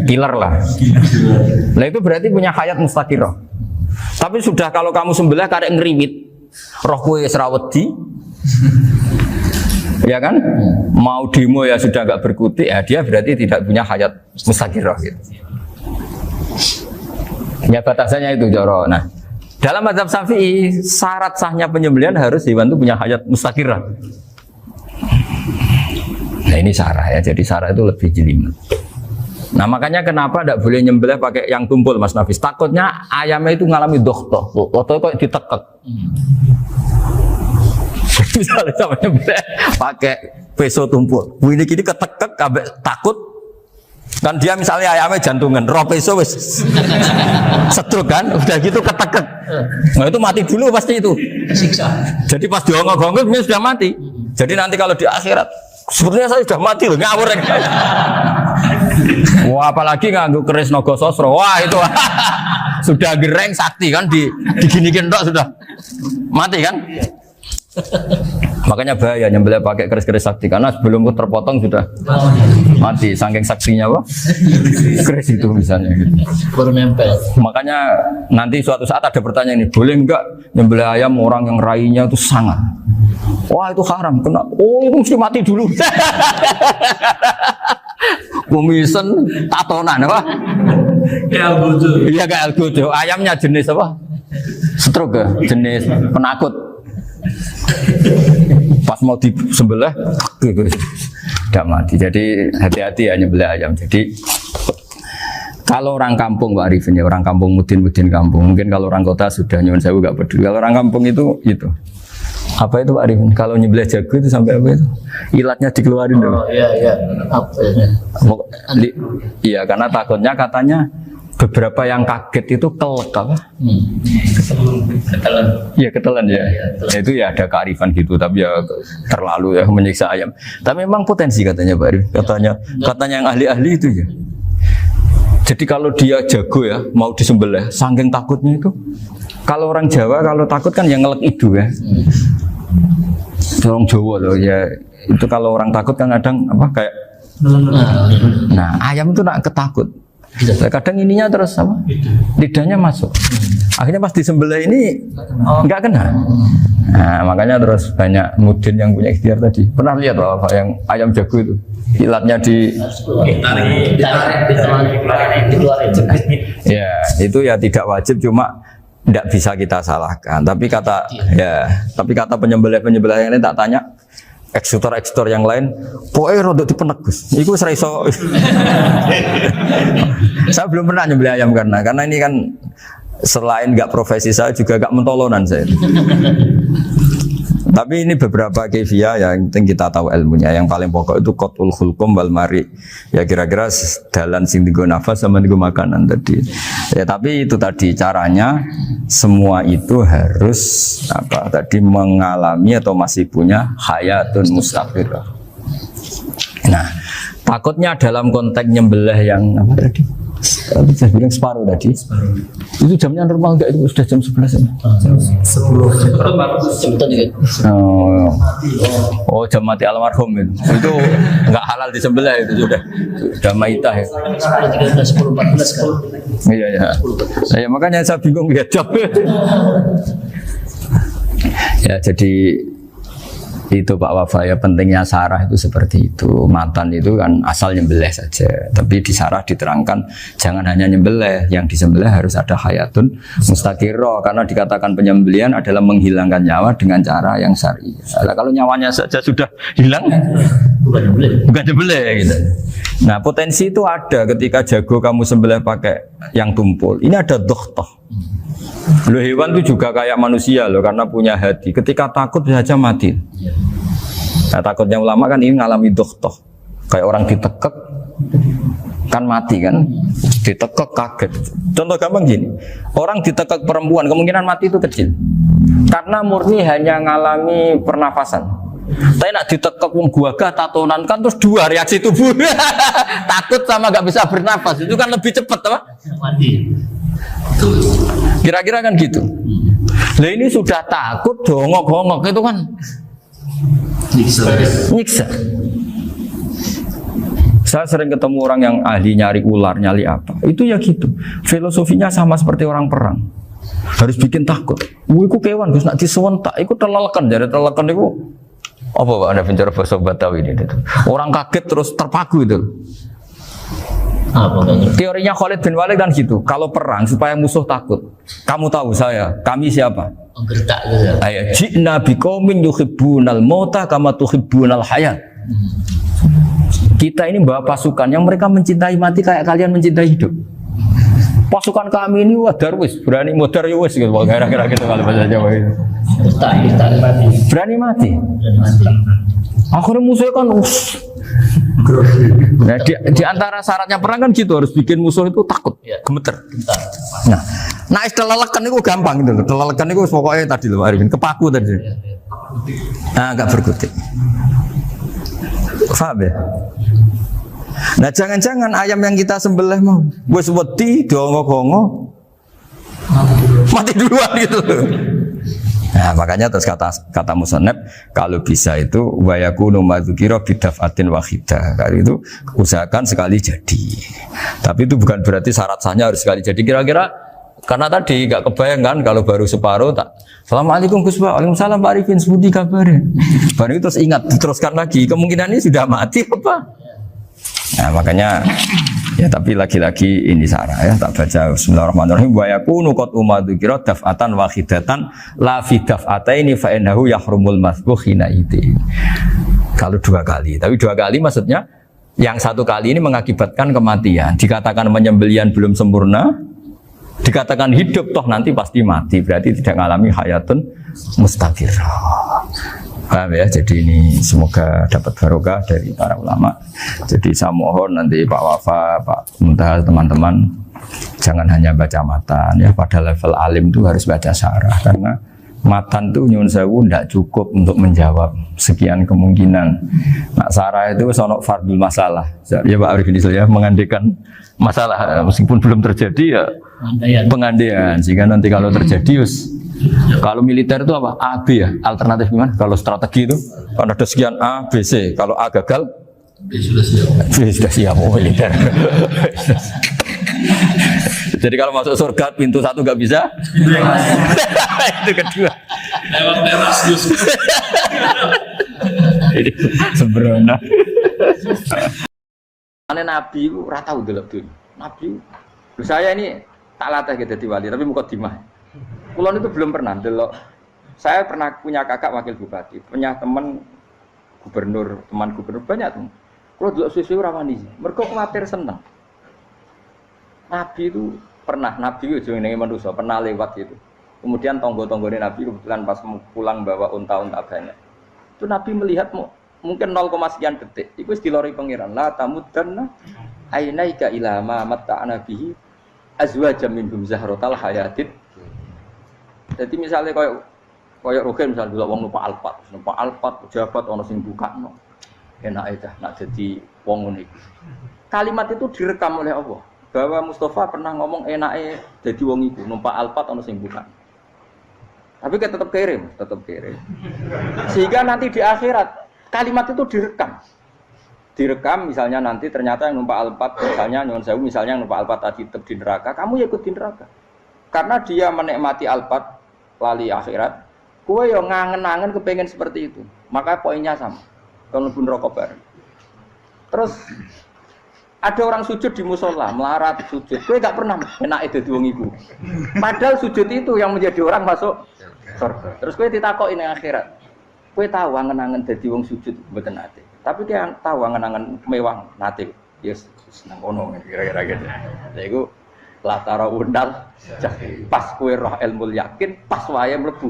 killer lah. Nah itu berarti punya hayat mustaqirah. Tapi sudah kalau kamu sembelih karek ngeriwit, roh kue serawedi, ya kan? Mau demo ya sudah nggak berkutik, ya dia berarti tidak punya hayat mustaqirah gitu. Ya batasannya itu Joro. Nah. Dalam mazhab Syafi'i, syarat sahnya penyembelihan harus hewan itu punya hayat mustaqirah. Nah ini sarah ya, jadi sarah itu lebih jelimet. Nah makanya kenapa tidak boleh nyembelih pakai yang tumpul Mas Nafis? Takutnya ayamnya itu ngalami dohtoh, atau kok ditekek. Misalnya sama nyembelih pakai peso tumpul, ini kini ketekek, takut. Kan dia misalnya ayamnya jantungan, roh peso wis setruk kan, udah gitu ketekek. Nah itu mati dulu pasti itu. Siksa. Jadi pas diongok-ongok dia sudah mati. Jadi nanti kalau di akhirat, sebenarnya saya sudah mati loh, ngawur. Wah apalagi nganggo keris naga sosro, wah itu sudah gereng sakti kan diginikin tok sudah mati kan. Makanya bahaya nyembelih pakai keris-keris sakti karena sebelum terpotong sudah mati saking saksinya apa keris itu misalnya gitu. Baru nempel. Makanya nanti suatu saat ada pertanyaan ini, boleh enggak nyembelih ayam orang yang rainya itu sangat? Wah itu haram, kena. Oh itu mesti mati dulu. Kumisen tatonan apa? Ya betul. Iya kayak algojo. Ayamnya jenis apa? Stroke ya? Jenis penakut. Pas mau disembelih tidak mati. Jadi hati-hati ya nyembelih ayam. Jadi kalau orang kampung Pak Arifin ya, orang kampung mudin kampung. Mungkin kalau orang kota sudah nyuwun sewu gak peduli. Kalau orang kampung itu apa itu Pak Arifin? Kalau nyembelih jago itu sampai apa itu? Ilatnya dikeluarin dong. Oh iya. Apa ya? Iya karena takutnya katanya beberapa yang kaget itu kelek apa? Ketelan. Iya ketelan ya. Itu ya ada kearifan gitu, tapi ya terlalu ya menyiksa ayam. Tapi memang potensi katanya Pak Arif. Katanya yang ahli-ahli itu ya. Jadi kalau dia jago ya mau disembelih, saking takutnya itu. Kalau orang Jawa kalau takut kan yang ngelek idu ya. Orang Jawa loh ya. Itu kalau orang takut kan kadang apa kayak. Nah ayam itu nak ketakut. Kadang ininya terus apa? Lidahnya masuk. Akhirnya pas disembelih ini nggak kena. Nah, makanya terus banyak mudin yang punya ikhtiar tadi. Pernah lihat Pak yang ayam jago itu? Ilatnya ditarik. Ya, itu ya tidak wajib cuma tidak bisa kita salahkan. Tapi kata penyembelih yang ini tak tanya. Eksekutor yang lain, pokoknya rodok dipenek Gus. Iku seraiso. Saya belum pernah nyembelih ayam karena ini kan selain nggak profesi saya juga nggak mentolonan saya. Tapi ini beberapa kefiah yang penting kita tahu ilmunya. Yang paling pokok itu qatul khulqum wal mari. Ya kira-kira dalan sing digo nafas sama digo makanan tadi. Ya tapi itu tadi caranya semua itu harus mengalami atau masih punya hayatun mustaqirah. Nah, takutnya dalam konteks nyembelih yang apa tadi? Saya bilang separuh tadi. Itu jamnya normal enggak? Itu sudah jam 11 ya? 10. Oh, jam mati almarhum itu. Itu enggak halal disembelih itu sudah maitah ya. 10, 14 kan. Iya. Ya makanya saya bingung lihat jam. Ya jadi itu Pak Wafa ya pentingnya sarah itu seperti itu. Matan itu kan asal nyembelih saja, tapi di sarah diterangkan jangan hanya nyembelih, yang disembelih harus ada hayatun mustaqirah karena dikatakan penyembelihan adalah menghilangkan nyawa dengan cara yang syar'i. Nah, kalau nyawanya saja sudah hilang bukan nyembelih gitu. Nah potensi itu ada ketika jago kamu sembelih pakai yang tumpul. Ini ada dohtoh. Loh hewan itu juga kayak manusia loh karena punya hati. Ketika takut saja mati. Nah takutnya ulama kan ini ngalami dohtoh. Kayak orang ditekek kan mati kan. Ditekek kaget. Contoh gampang gini. Orang ditekek perempuan kemungkinan mati itu kecil. Karena murni hanya ngalami pernafasan. Tapi nak ditekek gua tatonan kan terus dua reaksi tubuh. Takut sama gak bisa bernafas. Itu kan lebih cepat apa? Mati. Kira-kira kan gitu. Lah ini sudah takut dongok-dongok itu kan nyiksa. Saya sering ketemu orang yang ahli nyari ular, nyari apa. Itu ya gitu. Filosofinya sama seperti orang perang. Harus bikin takut. Iku kewan Gus nak disewentak, iku telelekan, jare telelekan iku apa Pak Anda bicara bahasa Batawi ini itu. Orang kaget terus terpaku itu. Teorinya Khalid bin Walid kan gitu. Kalau perang supaya musuh takut. Kamu tahu kami siapa? Gertak gitu. Ayat ji'na biqaumin yuhibbunal mauta kama tuhibbunal hayat. Kita ini bawa pasukan yang mereka mencintai mati kayak kalian mencintai hidup. Pasukan kami ini darwis, berani modar ya wis gitu. Kira-kira gitu kalau bahasa Jawa itu. Berani mati. Akhirnya musuhnya kan Nah, di antara syaratnya perang kan gitu, harus bikin musuh itu takut, Ya. gemeter. Bentar. Nah istilah leken itu gampang gitu loh. Istilah leken itu pokoknya tadi loh Arifin, kepaku tadi. Nah, agak berkutik. Paham ya? Nah jangan-jangan ayam yang kita sembelih mau wis wedi dongo-dongo mati duluan gitu. Nah makanya terus kata musannaf kalau bisa itu wa yakunu madzukira bidafatin wahidah. Kalau itu usahakan sekali jadi. Tapi itu bukan berarti syarat sahnya harus sekali jadi. Kira-kira karena tadi gak kebayang kan kalau baru separuh tak Assalamualaikum Gus Pak, Waalaikumsalam Pak Arifin, sebuti kabarnya. Baru itu terus ingat, diteruskan lagi. Kemungkinan ini sudah mati apa? Nah makanya ya tapi lagi-lagi ini sarah ya tak baca Bismillahirrahmanirrahim wa yakunu qad umadzukira daf'atan wahidatan la fi daf'ataini fa innahu yahrumul masbuh hina itu. Kalau 2 kali, tapi 2 kali maksudnya yang 1 kali ini mengakibatkan kematian. Dikatakan penyembelian belum sempurna, dikatakan hidup toh nanti pasti mati, berarti tidak mengalami hayatun mustaqirrah. Paham ya? Jadi ini semoga dapat barokah dari para ulama. Jadi saya mohon nanti Pak Wafa, Pak Muntaha, teman-teman jangan hanya baca matan ya, pada level alim itu harus baca syarah karena matan itu nyuwun sewu tidak cukup untuk menjawab sekian kemungkinan. Nah, syarah itu sono fardul masalah. Ya Pak Arifin ya mengandekan masalah meskipun belum terjadi ya pengandaian sehingga nanti kalau terjadi kalau militer itu apa? A, B ya? Alternatif gimana? Kalau strategi itu kan ada sekian A, B, C. Kalau A gagal, B sudah siap. B sudah siap. Oh, militer. Jadi kalau masuk surga pintu 1 nggak bisa, itu kedua. Lewat teras Yusuf. Jadi sembrono. Ane Nabi itu rata udah lebih. Nabi, saya ini tak latih gitu di wali, tapi muka dimah. Kulon itu belum pernah delok. Saya pernah punya kakak wakil bupati, punya teman gubernur banyak tuh. Kalau delok susu ramani, mereka khawatir seneng. Nabi itu Nabi itu jenenge manusia, pernah lewat gitu. Kemudian tonggo-tonggone Nabi kebetulan pas pulang bawa unta-unta banyak. Itu Nabi melihat mungkin 0, sekian detik. Itu dilori pangeran. La tamuddanna ainaika ila ma matta'na bihi azwajam minhum zahratal hayatid. Jadi misalnya kayak Rogen misalnya dulu wong numpak Alphard pejabat ono sing bukakno. Enak aja nak jadi wong ngono iku. Kalimat itu direkam oleh Allah bahwa Mustafa pernah ngomong enake jadi wong iku numpak Alphard ono sing bukakno. Tapi kan tetap kirim. Sehingga nanti di akhirat kalimat itu direkam misalnya nanti ternyata yang numpak Alphard misalnya nyuwun sewu misalnya yang numpak Alphard tadi tetap di neraka, kamu ya ikut di neraka. Karena dia menikmati Alphard lali akhirat, kue yang ngangen-ngangen kepengen seperti itu, maka poinnya sama. Kalau pun rokok bareng. Terus ada orang sujud di musola, melarat sujud, kue gak pernah enak itu wong iku. Padahal sujud itu yang menjadi orang masuk surga. Terus kue ditakoki ning akhirat, kue tahu angen-angen dadi wong sujud mboten nate. Tapi kue tahu angen-angen mewah nate. Yes, seneng ono kira-kira gitu. Lha iku latara undal pas kue roh ilmu yakin pas wae mlebu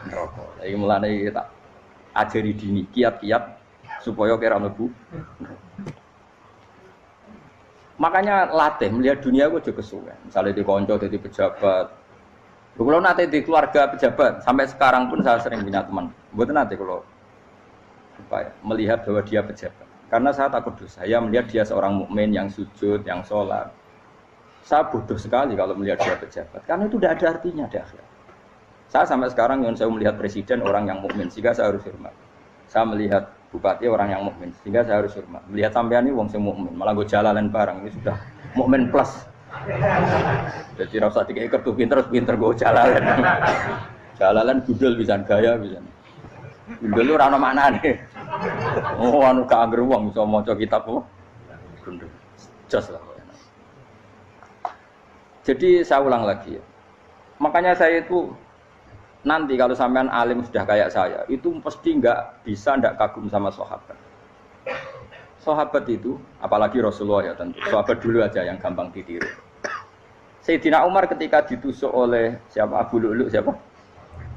neraka. Iki mulane tak ajari dini kiat-kiat supaya kira mlebu. Makanya latih melihat dunia gue juga kesuwen. Misalnya di konco jadi pejabat. Kalau nanti di keluarga pejabat sampai sekarang pun saya sering punya teman. Buat nanti kalau melihat bahwa dia pejabat. Karena saya takut dosa. Saya melihat dia seorang mukmin yang sujud, yang sholat. Saya bodoh sekali kalau melihat dia pejabat, karena itu tidak ada artinya di akhirat. Saya sampai sekarang yang saya melihat presiden orang yang mukmin, sehingga saya harus hormat. Saya melihat bupati orang yang mukmin, sehingga saya harus hormat. Melihat sampean ini wong sing mukmin, malah gue jalalan barang ini sudah mukmin plus. Jadi rasa tiga ekor tuh pinter gue jalalan. Jalalan gudel bisa gaya bisa. Gudel lu rano mana nih? Oh anu keangger wong bisa maca kitab kok. Gudel, jos lah. Jadi saya ulang lagi ya. Makanya saya itu nanti kalau sampean alim sudah kayak saya, itu pasti nggak kagum sama sahabat. Sahabat itu, apalagi Rasulullah ya tentu. Sahabat dulu aja yang gampang ditiru. Sayyidina Umar ketika ditusuk oleh siapa? Abu Lu'lu' siapa?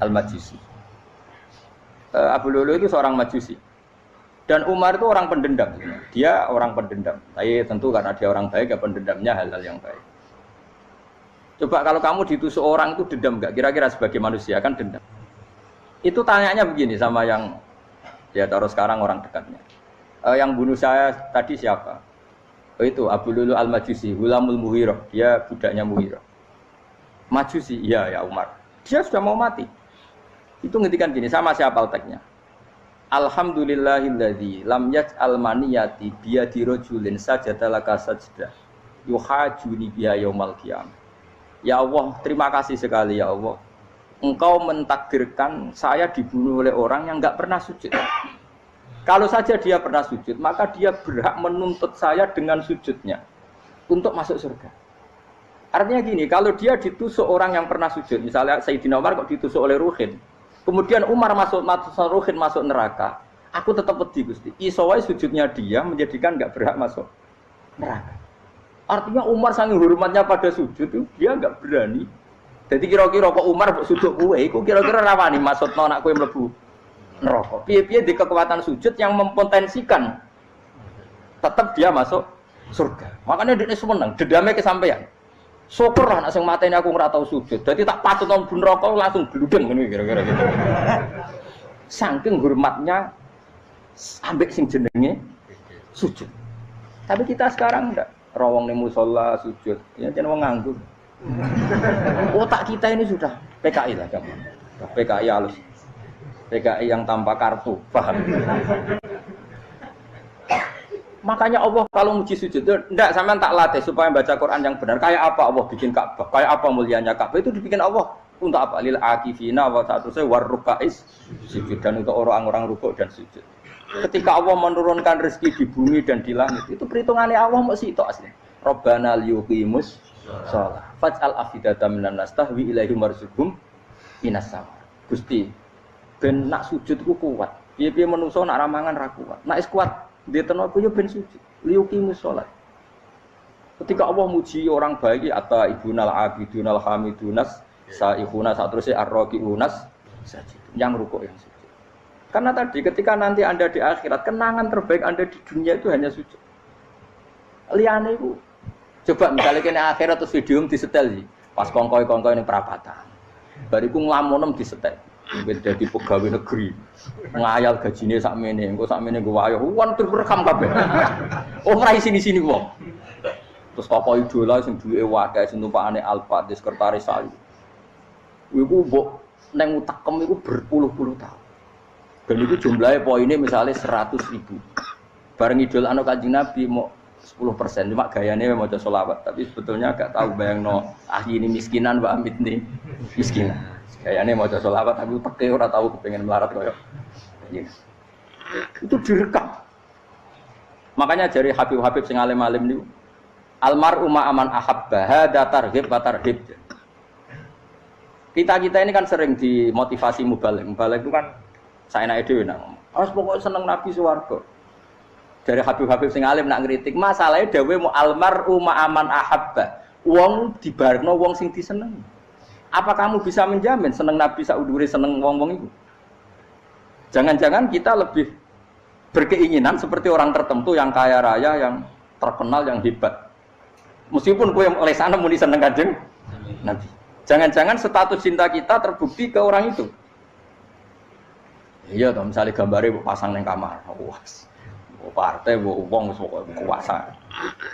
Al-Majusi. Abu Lu'lu' itu seorang Majusi. Dan Umar itu orang pendendam. Dia orang pendendam. Tapi tentu karena dia orang baik, ya pendendamnya hal-hal yang baik. Coba kalau kamu ditusuk orang itu dendam nggak? Kira-kira sebagai manusia kan dendam. Itu tanyanya begini sama yang ya taruh sekarang orang dekatnya. Yang bunuh saya tadi siapa? Oh itu Abu Lulu Al-Majusi, Hulamul Muhirah. Dia budaknya Muhirah. Majusi, iya ya Umar. Dia sudah mau mati. Itu ngendikan gini, sama siapa alteknya? Alhamdulillahilladzi lam yaj'al maniyati biyadi rajulin sajadalaka sajdah yuhajuni biha yaumal qiyamah. Ya Allah, terima kasih sekali ya Allah. Engkau mentakdirkan saya dibunuh oleh orang yang enggak pernah sujud. Kalau saja dia pernah sujud, maka dia berhak menuntut saya dengan sujudnya untuk masuk surga. Artinya gini, kalau dia ditusuk orang yang pernah sujud, misalnya Sayyidina Umar kok ditusuk oleh Ruhin, kemudian Umar Ruhin masuk neraka, aku tetap pedih Gusti. Isowai sujudnya dia menjadikan enggak berhak masuk neraka. Artinya Umar saking hormatnya pada sujud itu dia enggak berani. Jadi kira-kira kok Umar sujud kowe iku kira-kira rawani maksudno anak kowe mlebu neraka. Piye-piye di kekuatan sujud yang mempotensikan tetap dia masuk surga. Makanya dia seneng, dedame kesampaian. Syukur lah nek sing mateni aku ora tau sujud. Dadi tak patut nang neraka langsung gludeng ngene kira-kira gitu. Saking hormatnya ambek sing jenenge sujud. Tapi kita sekarang enggak rawong ning musala sujud. Ya jeneng wong nganggur. Otak kita ini sudah PKI lah kamu. PKI halus. PKI yang tanpa kartu, paham? Makanya Allah kalau muji sujud, enggak sampean tak latih supaya baca Quran yang benar. Kayak apa Allah bikin Ka'bah? Kayak apa mulianya Ka'bah? Itu dibikin Allah untuk apa? Lil akifina wa ta'tusai warrukais sujud, dan untuk orang-orang rukuk dan sujud. Ketika Allah menurunkan rezeki di bumi dan di langit, itu perhitungannya Allah mesti itu asli. Rabbana liyuqimus shalah faj'al afidatan minan nas tahwi ilaihim warzuqhum minas sama. Gusti, ben nak sujud ku kuat. Piye-piye menungso nak ramangan ra kuat. Nak is kuat dia tenaga yo ben sujud. Liyuqimus shalah. Ketika Allah muji orang baik, atta ibunal abidunal hamidunas saihuna satrusé arraqiunas sajid. Yang rukuk yang sujud. Karena tadi ketika nanti Anda di akhirat, kenangan terbaik Anda di dunia itu hanya sujud. Liyane iku coba misalnya kene akhirat terus video disetel sih. Pas kongkoi-kongkoi ini perapatan. Bariku nglamunem disetel. Ben dadi pegawai negeri. Ngayal gajine sakmene, engko sakmene nggo wayah. Wan terus rekam kabeh. Oh ora sini-sini wong. Terus tokoh idola sing duwe wae sing tumpakane Alphard sekretaris saya. Iku mbok nang utakem iku berpuluh-puluh tahun. Dan itu jumlahnya poinnya misalnya 100.000. Bareng idol anu Kanjeng Nabi mau 10%, cuma gayanya mau maca sholawat, tapi sebetulnya agak tahu bayangno ini miskinan Mbak Amit nih miskinan. Gayanya mau maca sholawat tapi teke ora tahu kepengen melarat koyo. Itu direkam. Makanya dari Habib-habib sing alim-alim niku almar'u ma'aman ahabba hada targhib wa tarhib. Kita ini kan sering dimotivasi mubaligh. Mubaligh itu kan saenake dhewe nang. Harus pokoknya seneng Nabi swarga. Dari Habib-habib sing alim nak ngritik, masalahnya dawe mu almar'u ma'aman ahabba. Wong dibarno wong sing diseneng. Apa kamu bisa menjamin seneng Nabi saudure seneng wong-wong itu? Jangan-jangan kita lebih berkeinginan seperti orang tertentu yang kaya raya, yang terkenal, yang hebat. Meskipun kowe oleh sana muni seneng Kanjeng Nabi. Jangan-jangan status cinta kita terbukti ke orang itu. Iya toh, misalnya gambarnya pasang neng kamar. Wah. Partai wong kuasa.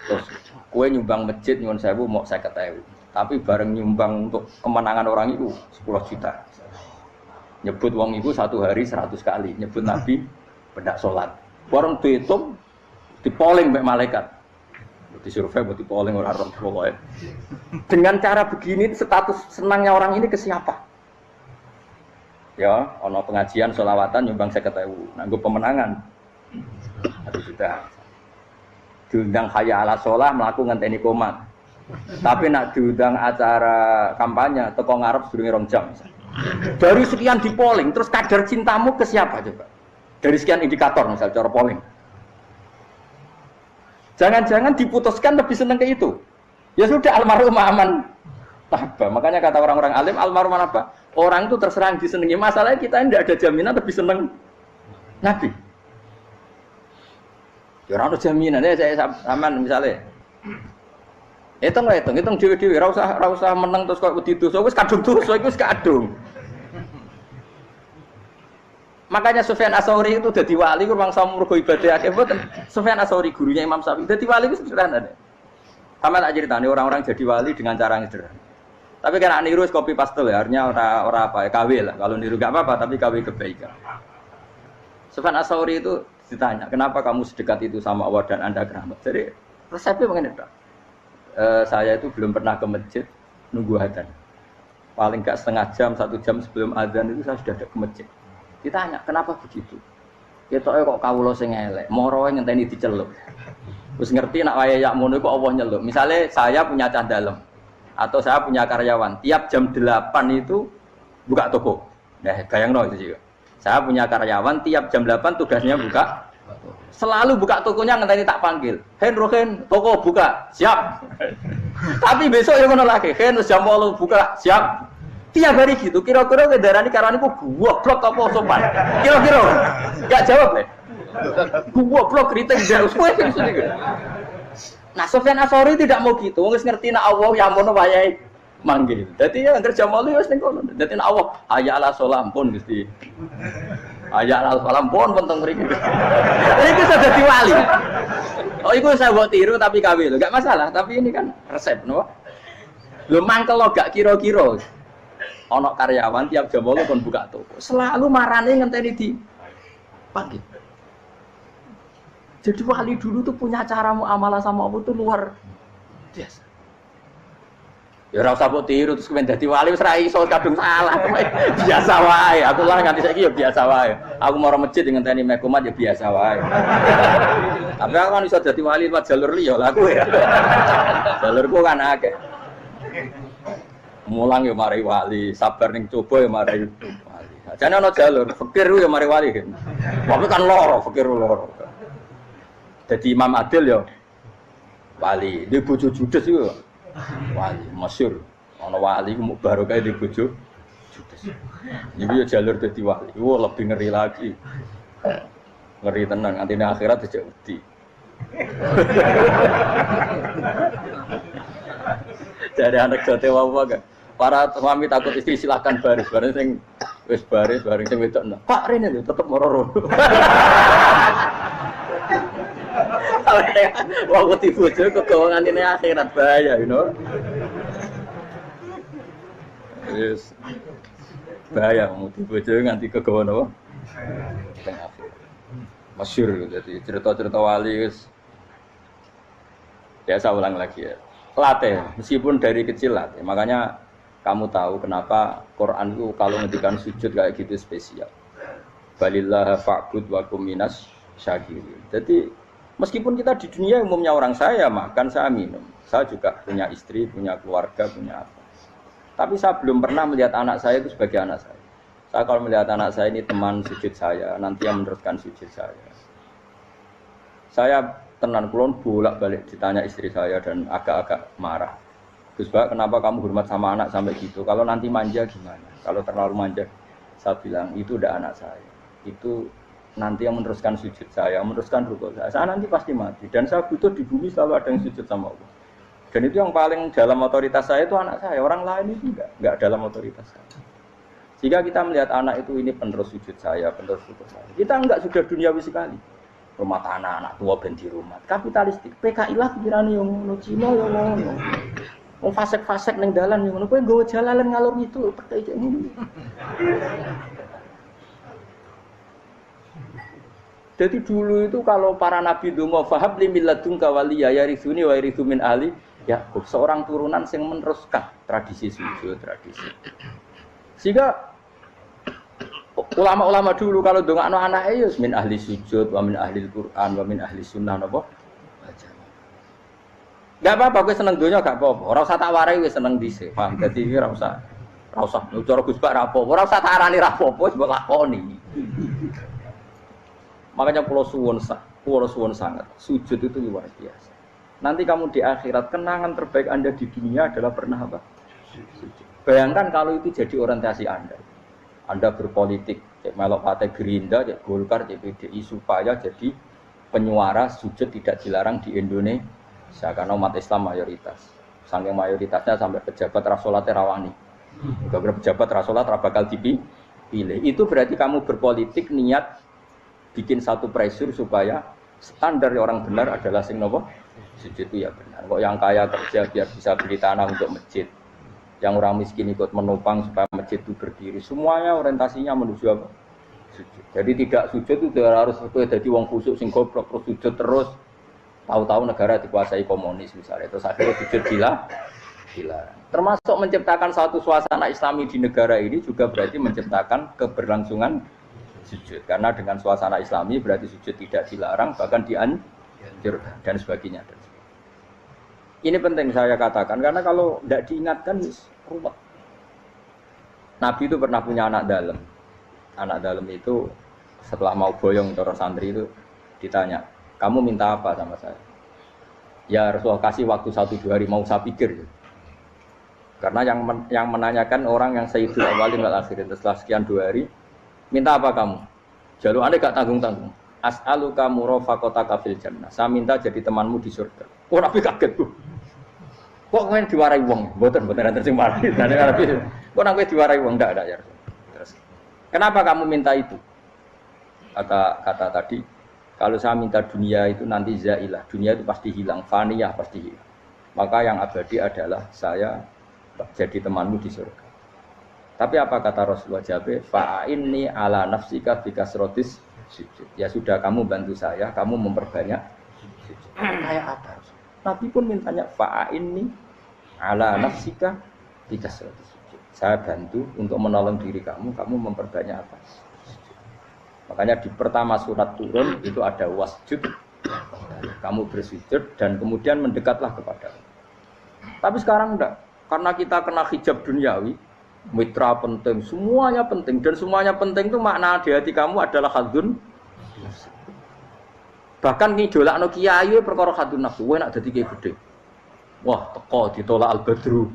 Terus kue nyumbang masjid nyuwun sewu mau 50.000. Tapi bareng nyumbang untuk kemenangan orang itu 10 juta. Nyebut wong itu satu hari 100 kali, nyebut Nabi pendak salat. Bareng dihitung dipoling mbek malaikat. Disurvei buat dipoling orang pokoke. Dengan cara begini status senangnya orang ini ke siapa? Ya, ono pengajian sholawatan nyumbang 50.000. Nanggo pemenangan. Tapi sudah diundang hayya ala sholah melakukan ngenteni komat. Tapi nak diundang acara kampanye teko ngarep sedurunge 2 jam. Dari sekian di polling, terus kadar cintamu ke siapa coba? Dari sekian indikator misal cara polling. Jangan-jangan diputuskan lebih seneng ke itu. Ya sudah almarhum aman. Apa? Makanya kata orang-orang alim almarhum apa? Orang itu terserah disenangi. Masalahnya kita tidak ada jaminan lebih seneng Nabi. Ya ora ono jaminan saya sampean misale. Hitung dhewe-dhewe ora usah meneng terus kok wedi dosa wis kadung dosa iku wis kadung. Makanya Sufyan Ats-Tsauri itu dadi wali ku mangsa mergo ibadah akeh mboten. Sufyan Ats-Tsauri gurunya Imam Syafi'i dadi wali ku sederhana. Sama tak ceritane orang-orang jadi wali dengan cara yang sederhana. Tapi karena niru copy paste ya, artinya ora apa ya KW lah. Kalau niru enggak apa-apa tapi KW kebaikan. Sufyan Ats-Tsauri itu ditanya, "Kenapa kamu sedekat itu sama Allah dan Anda keramat?" Jadi resepnya begini, Pak. Saya itu belum pernah ke masjid nunggu adzan. Paling enggak setengah jam, 1 jam sebelum adzan itu saya sudah ada ke masjid. Ditanya, "Kenapa begitu?" Ketoke kok kawula sing elek, moroe ngenteni dicelup. Wis ngerti nak waya yakmono iku Allah nyelup. Misale saya punya cah dalem atau saya punya karyawan, tiap jam 8 itu buka toko. Nah, bayangno itu juga. Saya punya karyawan tiap jam 8 tugasnya buka. Selalu buka tokonya ngenteni tak panggil. "Hen Rohen, toko buka." "Siap." Tapi besok yang ngono lagi, "Hen jam 8 buka." "Siap." Tiap hari gitu. Kira-kira kendaraan karane ku goblok apa sopan? Kira-kira. Enggak jawab deh. Goblok kritik jauh kowe sing gitu. Nah, Sufyan Ats-Tsauri tidak mau gitu. Wis ngerti nek Allah ya mono wayahe manggil. Dadi ya anggere jam 8 wis ning kono. Dadi nek Allah hayya ala sholah pun Gusti. Hayya ala sholah pun teng mriki. Iki sudah dadi wali. Oh, iku saya buat tiru tapi KW lho. Enggak masalah, tapi ini kan resep, no. Lho mangkel lo gak kira-kira. Ono karyawan tiap jam 8 kon buka toko. Selalu marane ngenteni di panggil. Jadi wali dulu tuh punya cara muamalah sama Allah tuh luar biasa. Ya ora usah mbok tiru terus kemen dadi wali wis ra iso kadung salah. Biasa wae. Aku lah nganti saiki ya biasa wae. Aku mau masjid ngenteni mekumat ya biasa wae. Tapi aku kan iso dadi wali lewat jalur liya lah aku ya. Jalurku kan akeh. Mulang ya mari wali, sabar ning coba ya mari wali. Jane ana jalur fikir ya mari wali. Tapi kan loro, fikir loro. Jadi Imam Adil ya wali, di bojo judes itu wali, masyhur. Ana wali ku barokah di bojo judes. Iki ya jalur dadi wali. Wah, lebih ngeri lagi. Ngeri tenan, antine akhirat aja wedi. Dari anak jote wae kan. Para suami takut istri silakan baris, bareng sing wis baris, bareng sing wedok. Pak rene lho tetep moro-moro. Wong wedi bojo kegawa ngantine akhirat bahaya, you know. Yes. Bahaya wedi bojo nganti kegawa napa? Teng akhirat. Masyhur dadi cerita-cerita wali wis. Ya saya ulang lagi ya. Latih, meskipun dari kecil latih. Makanya kamu tahu kenapa Quran itu kalau ngendikan sujud kayak gitu spesial. Balillah fa'bud wa kum minas syakirin. Jadi meskipun kita di dunia umumnya orang saya makan, saya minum. Saya juga punya istri, punya keluarga, punya apa. Tapi saya belum pernah melihat anak saya itu sebagai anak saya. Saya kalau melihat anak saya ini teman sujud saya, nanti yang meneruskan sujud saya. Saya tenan kulon bolak-balik ditanya istri saya dan agak-agak marah. Gus Pak, kenapa kamu hormat sama anak sampai gitu? Kalau nanti manja gimana? Kalau terlalu manja, saya bilang itu udah anak saya. Itu nanti yang meneruskan sujud saya, meneruskan rukuk saya. Saya nanti pasti mati dan saya butuh di bumi selalu ada yang sujud sama Allah. Dan itu yang paling dalam otoritas saya itu anak saya. Orang lain itu enggak dalam otoritas saya. Jika kita melihat anak itu ini penerus sujud saya, penerus rukuk saya. Kita enggak sudah duniawi sekali. Rumah tanah, anak tua ben di rumah. Kapitalistik. PKI lah pikirannya yang ngono Cina yang ngono. Wong fasek-fasek ning dalan yang ngono kowe nggawa jalalan ngalor itu PKI cek ngono. Jadi dulu itu kalau para nabi donga fahab li milladunka waliya yarithuni wa yarithu min ahli Yakub, seorang turunan yang meneruskan tradisi sujud, tradisi. Sehingga ulama-ulama dulu kalau dongakno anake ya min ahli sujud, wa min ahli Quran, wa min ahli sunnah napa? Enggak apa-apa kowe seneng donya gak apa-apa. Ora usah tak warai wis seneng dhisik. Paham? Dadi iki ora usah cara Gus Bak ra apa-apa. Ora usah tak arani ra apa-apa wis mbok lakoni. Makanya pulau suwun sangat. Sujud itu luar biasa. Nanti kamu di akhirat kenangan terbaik Anda di dunia adalah pernah apa? Sujud. Bayangkan kalau itu jadi orientasi Anda. Anda berpolitik, cek melok partai Gerindra, cek Golkar, cek PDI supaya jadi penyuara sujud tidak dilarang di Indonesia karena umat Islam mayoritas. Saking mayoritasnya sampai pejabat rasolatnya rawani. Gara-gara pejabat rasolat bakal dipilih. Itu berarti kamu berpolitik niat bikin satu pressure supaya standar orang benar adalah sing nopo sujud itu ya benar. Kok yang kaya kerja biar bisa beli tanah untuk masjid. Yang orang miskin ikut menopang supaya masjid itu berdiri. Semuanya orientasinya menuju apa? Sujud. Jadi tidak sujud itu harus jadi wong khusuk sing goblok terus sujud terus. Tahu-tahu negara dikuasai komunis misalnya. Terus akhirnya sujud dilarang. Termasuk menciptakan satu suasana Islami di negara ini juga berarti menciptakan keberlangsungan sujud. Karena dengan suasana Islami berarti sujud tidak dilarang bahkan dianjurkan dan sebagainya. Ini penting saya katakan karena kalau tidak diingatkan ruwet. Nabi itu pernah punya anak dalam. Anak dalam itu setelah mau boyong cara santri itu ditanya, kamu minta apa sama saya? Ya Rasulullah kasih waktu 1-2 hari mau saya pikir. Karena yang menanyakan orang yang sayyidul awalin wal akhirin setelah sekian 2 hari, minta apa kamu? Jalur aneh gak tanggung-tanggung. As'aluka murafaqataka fil jannah. Saya minta jadi temanmu di surga. Oh Nabi kaget tuh. Kok kalian diwarai wong? Mboten nanti sing mati. Nabi kok nang kowe diwarai wong ndak ada ya. Terus kenapa kamu minta itu? Kata tadi, kalau saya minta dunia itu nanti zailah. Dunia itu pasti hilang, faniyah pasti hilang. Maka yang abadi adalah saya jadi temanmu di surga. Tapi apa kata Rasulullah Jabir? Fa'inni ala nafsika bikasrotis sujud. Ya sudah kamu bantu saya, kamu memperbanyak sujud. Kayak apa? Nabi pun mintanya fa'inni ala nafsika bikasrotis sujud. Saya bantu untuk menolong diri kamu memperbanyak apa? Sujud. Makanya di pertama surat turun itu ada wasjud. Kamu bersujud dan kemudian mendekatlah kepada Allah. Tapi sekarang enggak. Karena kita kena hijab duniawi, mitra penting, semuanya penting dan semuanya penting itu makna di hati kamu adalah hadun. Bahkan ngidolakno kiai perkara hadun nafsu, wae nak dadi kiai gedhe. Wah, teko ditolak al-badru.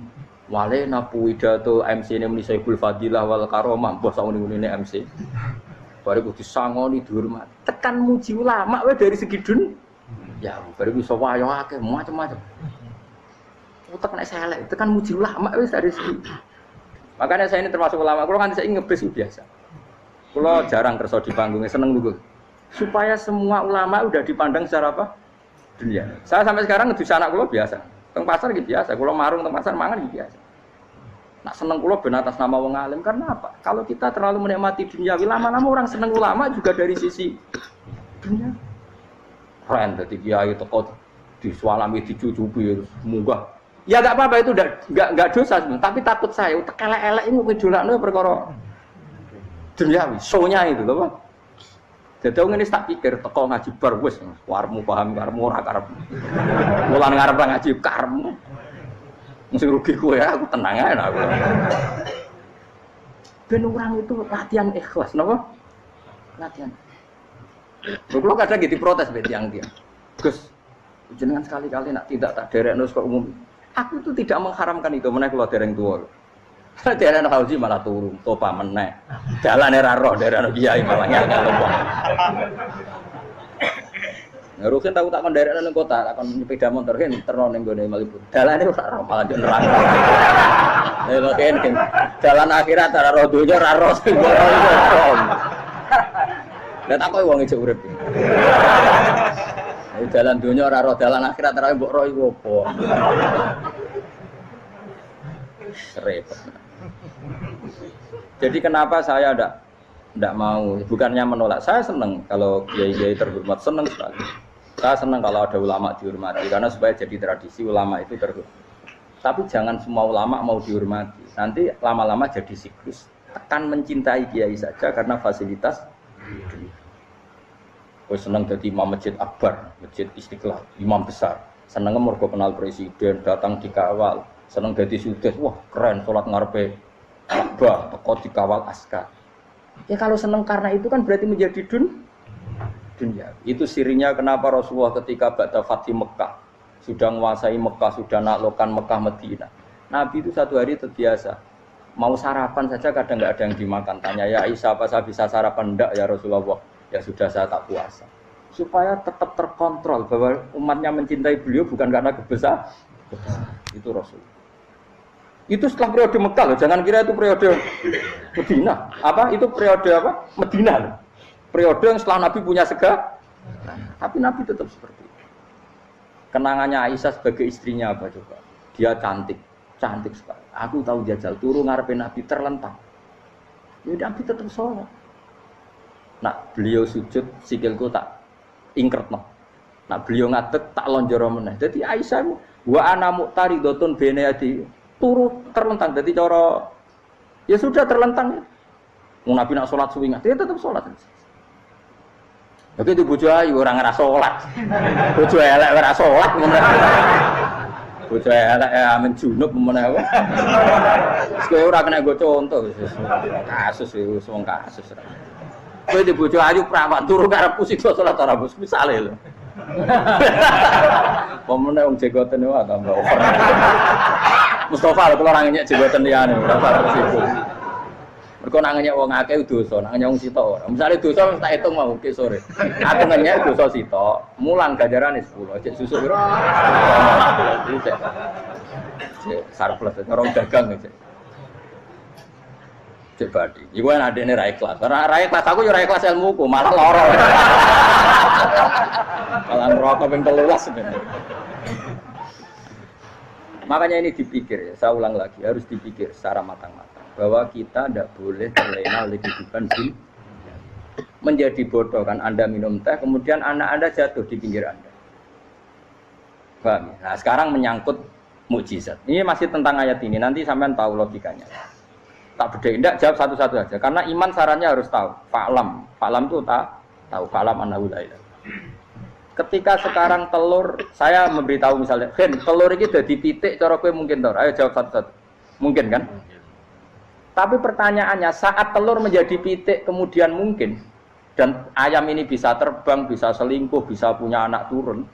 Wale napu widato MC ne muni Saiful Fadilah wal Karomah, mbah sakmene MC. Bare kudu disangoni dihormat. Tekan muji ulama wae dari segi dun. Ya, bare iso wayo akeh macam-macam. Utek nek selek, tekan muji ulama wis dari segi. Makanya saya ini termasuk ulama, kalau kan saya ngebis biasa. Kalau jarang kerja di panggungnya, seneng dulu. Supaya semua ulama udah dipandang secara apa? Dunia. Saya sampai sekarang ngedus anak kalau biasa. Teng pasar gitu biasa, kalau marung teng pasar mangan gitu biasa. Nak seneng kalau ben atas nama wong alim karena apa? Kalau kita terlalu menikmati dunia, lama-lama orang seneng ulama juga dari sisi dunia. Keren, jadi kiai teko disualami dicucupi munggah. Ya enggak apa-apa itu enggak dosa sebenarnya, tapi takut saya utek elek-elek ini ngejolakno perkara duniawi, show-nya itu lho, Pak. Jadi ngene tak pikir teko ngaji bar wis warmu paham karepmu ora karep. Mulan ngarep ngaji karepmu. Mesti rugi kowe aku tenang ae aku. Ben orang itu latihan ikhlas, napa? Latihan. Kalau kadang gitu protes be tiang-tiang. Gus, jenengan sekali-kali nak tidak tak derekno kok umum. Aku itu tidak mengharamkan itu, meneh kula dereng tuwa. Dereng haji malah turun, topa meneh. Dalane ra roh dereng kiai malah ngel-ngel wong. Ngerusin tahu tak kon derekno ning kota, tak kon sepeda motor kan terno ning gone Malibu. Dalane ora roh malah yo nerang. Lha kene dalan akhirat ora roh donya ra roh sing Lah tak kowe wong ijek urip. Dalan dunia ora roh, dalan akhirat ora mbok roh iku apa. Repot. Jadi kenapa saya ndak mau, bukannya menolak. Saya senang kalau kiai-kiai terhormat, senang sekali. Saya senang kalau ada ulama dihormati karena supaya jadi tradisi ulama itu terhormat. Tapi jangan semua ulama mau dihormati. Nanti lama-lama jadi siklus. Tekan mencintai kiai saja karena fasilitas. Kowe seneng dadi imam masjid akbar, masjid Istiqlal, imam besar. Seneng mergo kenal presiden, datang dikawal. Seneng dadi sudes, wah keren salat ngarepe Ka'bah, teko dikawal askar. Ya kalau seneng karena itu kan berarti menjadi dunia. Itu sirinya kenapa Rasulullah ketika ba'da Fathi Mekah sudah menguasai Mekah, sudah naklukkan Mekah Madinah. Nabi itu satu hari terbiasa. Mau sarapan saja kadang enggak ada yang dimakan. Tanya ya Aisyah, apa saya bisa sarapan? Enggak ya Rasulullah. Ya sudah saya tak puasa. supaya tetap terkontrol bahwa umatnya mencintai beliau bukan karena kebesaran. Itu Rasul. Itu setelah periode Mekah loh, jangan kira itu periode Medina. Apa? Itu periode apa? Medina loh. Periode yang setelah Nabi punya segala. Tapi Nabi tetap seperti itu. Kenangannya Aisyah sebagai istrinya apa coba? Dia cantik sekali. Aku tahu jajal turu ngarepe Nabi terlentang. Ya Nabi tetap sholat. Nah, beliau sujud sikilku tak ingkretno. Nah, beliau ngadeg tak lonjoro meneh. Jadi Aisyah wa ana muqtaridotun bene adi turu terlentang. Jadi cara ya sudah terlentang. Wong Nabi nak sholat suwi dia tetap sholat. Oke itu bojo ayu ora ngerasa sholat. Bojo elek ora sholat meneh. Bojo elek amen junub meneh wae. Kowe ora kena go contoh kasus wis wong kasus. Kowe di bojo ayu prawan turu karepku sida sholat ora bos misale lho. Pemene wong jegoten wae tambah over. Mustafa lho kula ora ngenyek jegoten liyane ora usah sibuk. Mergo nak ngenyek wong akeh dosa, nak ngenyek wong sitok ora. Misale dosa wis tak hitung mau ke sore. Aku ngenyek dosa sitok, mulang ganjarane 10. Cek susuk piro? Cek surplus orang dagang cek. Cek badi. Iku kan adene ra ikhlas. Ra ikhlas aku yo ra ikhlas ilmuku, malah lara. Malah ngerokok ping 13 sebenarnya. Makanya ini dipikir ya, saya ulang lagi, harus dipikir secara matang-matang bahwa kita tidak boleh terlena oleh kehidupan dunia. Menjadi bodoh kan Anda minum teh, kemudian anak Anda jatuh di pinggir Anda. Paham ya? Nah sekarang menyangkut mukjizat. Ini masih tentang ayat ini, nanti sampean tahu logikanya. Tak bedain, tidak jawab satu-satu aja. Karena iman sarannya harus tahu. Fa'lam itu tahu. Fa'lam annahu la ilaha. Ketika sekarang telur, saya memberitahu misalnya, telur ini udah titik, cara gue mungkin tahu. Ayo jawab satu-satu. Mungkin kan? Tapi pertanyaannya, saat telur menjadi pitik kemudian mungkin, dan ayam ini bisa terbang, bisa selingkuh, bisa punya anak turun,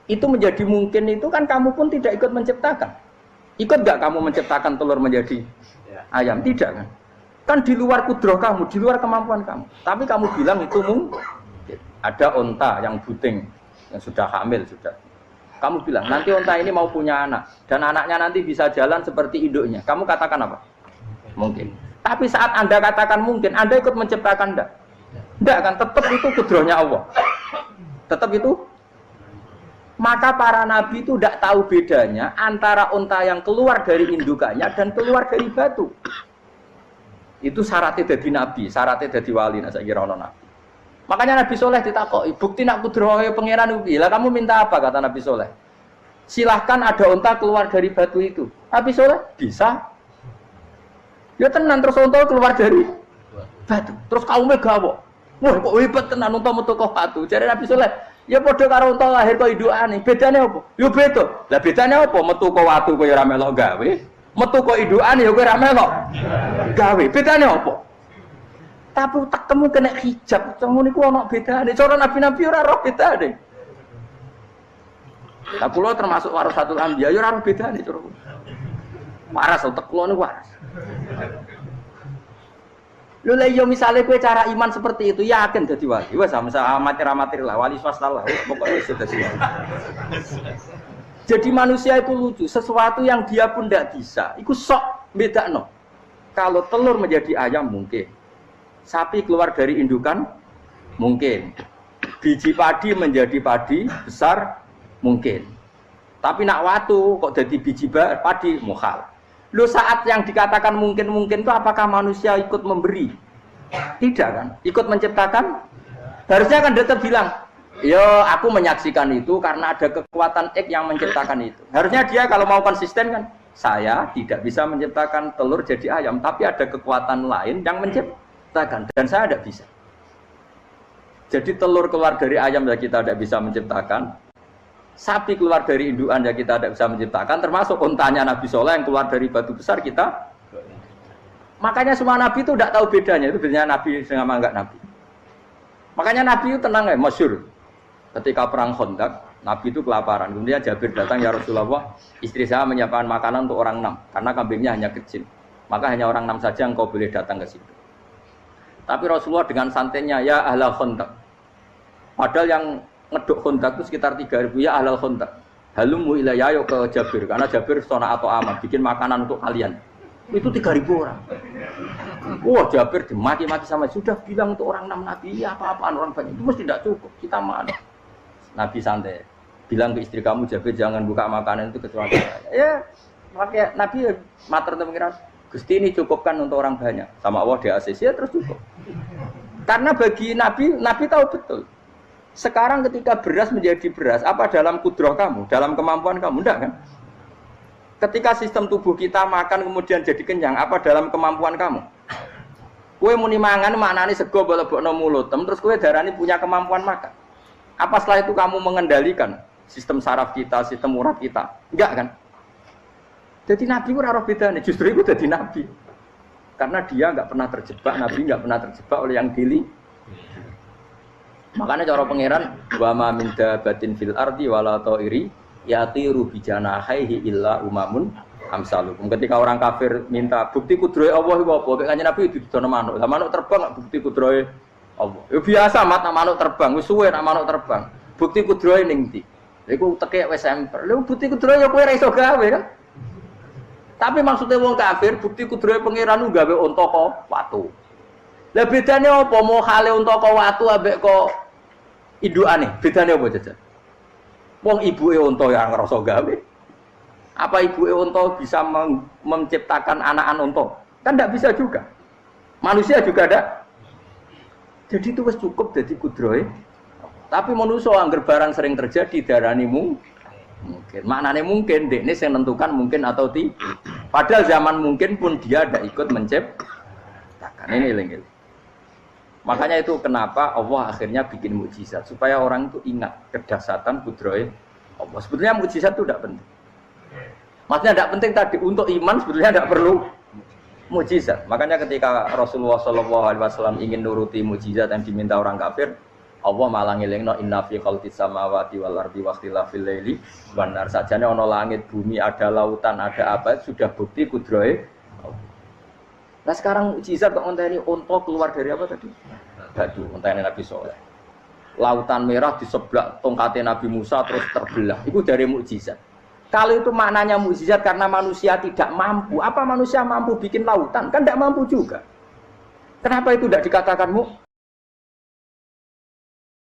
itu menjadi mungkin itu kan kamu pun tidak ikut menciptakan. Ikut gak kamu menciptakan telur menjadi ayam? Tidak kan? Kan di luar kudroh kamu, di luar kemampuan kamu. Tapi kamu bilang itu mungkin. Ada onta yang buting, yang sudah hamil sudah. Kamu bilang nanti onta ini mau punya anak dan anaknya nanti bisa jalan seperti induknya. Kamu katakan apa? Mungkin. Tapi saat Anda katakan mungkin, Anda ikut menciptakan enggak? Enggak kan? Tetap itu kudrohnya Allah. Tetap itu. Maka para nabi itu tidak tahu bedanya antara onta yang keluar dari indukannya dan keluar dari batu. Itu syaratnya jadi nabi, syaratnya jadi wali. Nah, saya kira ono nabi. Makanya Nabi Soleh ditakoki, bukti nak kudrohe pangeran ubi. Lah kamu minta apa kata Nabi Soleh? Silahkan ada unta keluar dari batu itu. Nabi Soleh bisa. Ya tenan terus unta keluar dari batu. Terus kaumnya gawok. Wah kok hebat tenan unta metu kok batu. Jare Nabi Soleh, ya padha karo unta lahir kok indukane. Bedane apa? Ya beda. Lah bedane apa? Metu kok watu kok ya ora melok gawe. Metu kok indukane ya kowe ora melok gawe. Bedane apa? Tapi utakmu kena hijab, ngono niku ana bedane. Cara nabi-nabi ora roh bedane. Lah kula termasuk warasatul anbiya ya ora roh bedane cara kula. Waras utek kula niku waras. Lho lha yo misale kowe cara iman seperti itu yakin dadi wali. Wes amatir-amatir lah wali swasta lah. Pokoknya wis dadi wali. Jadi manusia itu lucu, sesuatu yang dia pun tidak bisa. Iku sok bedakno. Kalau telur menjadi ayam mungkin. Sapi keluar dari indukan mungkin, biji padi menjadi padi besar mungkin, tapi nak watu kok jadi biji padi mukhal. Lo saat yang dikatakan mungkin itu apakah manusia ikut memberi? Tidak kan? Ikut menciptakan? Harusnya kan tetap bilang, yo aku menyaksikan itu karena ada kekuatan X yang menciptakan itu. Harusnya dia kalau mau konsisten kan, saya tidak bisa menciptakan telur jadi ayam, tapi ada kekuatan lain yang menciptakan. Dan saya tidak bisa. Jadi telur keluar dari ayam ya kita tidak bisa menciptakan. Sapi keluar dari indukan ya kita tidak bisa menciptakan. Termasuk untanya Nabi Soleh yang keluar dari batu besar kita. Makanya semua Nabi itu tidak tahu bedanya. Itu bedanya Nabi sama enggak Nabi. Makanya Nabi itu tenang ya, masyhur. Ketika perang Khandaq, Nabi itu kelaparan. Kemudian Jabir datang, ya Rasulullah, istri saya menyiapkan makanan untuk orang 6. Karena kambingnya hanya kecil. Maka hanya orang 6 saja yang kau boleh datang ke situ. Tapi Rasulullah dengan santainya, ya ahla Khandaq, Padahal yang ngeduk kontak itu sekitar 3.000 ya ahlal kontak. Halumu ilayya yo ke Jabir karena Jabir sona atau aman bikin makanan untuk kalian. Itu 3.000 orang. Wah Jabir dimaki-maki sama sudah bilang untuk orang 6 nabi ya apa-apaan orang banyak itu mesti tidak cukup kita mana. Nabi santai bilang ke istri kamu Jabir jangan buka makanan itu kecuali saya. Ya pakai Nabi matur untuk pengiran. Gusti ini cukupkan untuk orang banyak. Sama Allah di ACC ya terus cukup. Karena bagi Nabi tahu betul. Sekarang ketika beras menjadi beras, apa dalam kudrah kamu? Dalam kemampuan kamu? Enggak kan? Ketika sistem tubuh kita makan kemudian jadi kenyang, apa dalam kemampuan kamu? Kue muni mangan maknane sego bolebokno mulut, terus kue darani punya kemampuan makan. Apa setelah itu kamu mengendalikan sistem saraf kita, sistem urat kita? Enggak kan? Jadi Nabi itu ora bedane, justru itu jadi Nabi. Karena dia enggak pernah terjebak, Nabi enggak pernah terjebak oleh yang dili. Makanya cara pangeran wa ma min dabatin fil ardi wala ta'iri yatiru bi janahihi illa umamun amsalukum. Ketika orang kafir minta bukti kudrohe Allah iku apa? Kanjeng Nabi didono manuk. Lah manuk terbang bukti kudrohe Allah. Ya biasa mat manuk terbang, wis suwe nek manuk terbang. Bukti kudrohe ning ndi? Iku tekek wis semper. Lha bukti kudrohe ya kowe ora iso gawe kan? Tapi maksudnya wong kafir bukti kudrohe pangeran gawe unta kok watu. Lah bedane apa mau hale unta kok watu ambek kok indukane? Bedane apa jajan? Wong ibuke unta yang ngrasa gawe. Apa ibuke unta bisa menciptakan anakan unta? Kan tidak bisa juga. Manusia juga ada. Jadi itu wis cukup dadi kudrohe. Tapi manusia angger barang sering terjadi darani mungkin. Maknanya mungkin, dekne yang menentukan mungkin atau tidak. Padahal zaman mungkin pun dia tidak ikut menciptakan. Ini lenggil. Makanya itu kenapa Allah akhirnya bikin mukjizat supaya orang itu ingat kedahsyatan kudrohe Allah. Sebetulnya mukjizat itu tidak penting. Maksudnya tidak penting tadi untuk iman sebetulnya tidak perlu mukjizat. Makanya ketika Rasulullah SAW ingin nuruti mukjizat yang diminta orang kafir, Allah malah ngelingno inna fi khalqis samawati wal ardi wa ikhtilafil laili wan nar. Sajane ana langit, bumi, ada lautan, ada apa sudah bukti kudrohe. Nah sekarang mukjizat kok ngenteni unta keluar dari apa tadi? Batu, ngenteni Nabi Saleh. Lautan merah diseblak tongkatnya Nabi Musa terus terbelah. Itu dari mukjizat. Kalau itu maknanya mukjizat karena manusia tidak mampu. Apa manusia mampu bikin lautan? Kan tidak mampu juga. Kenapa itu tidak dikatakan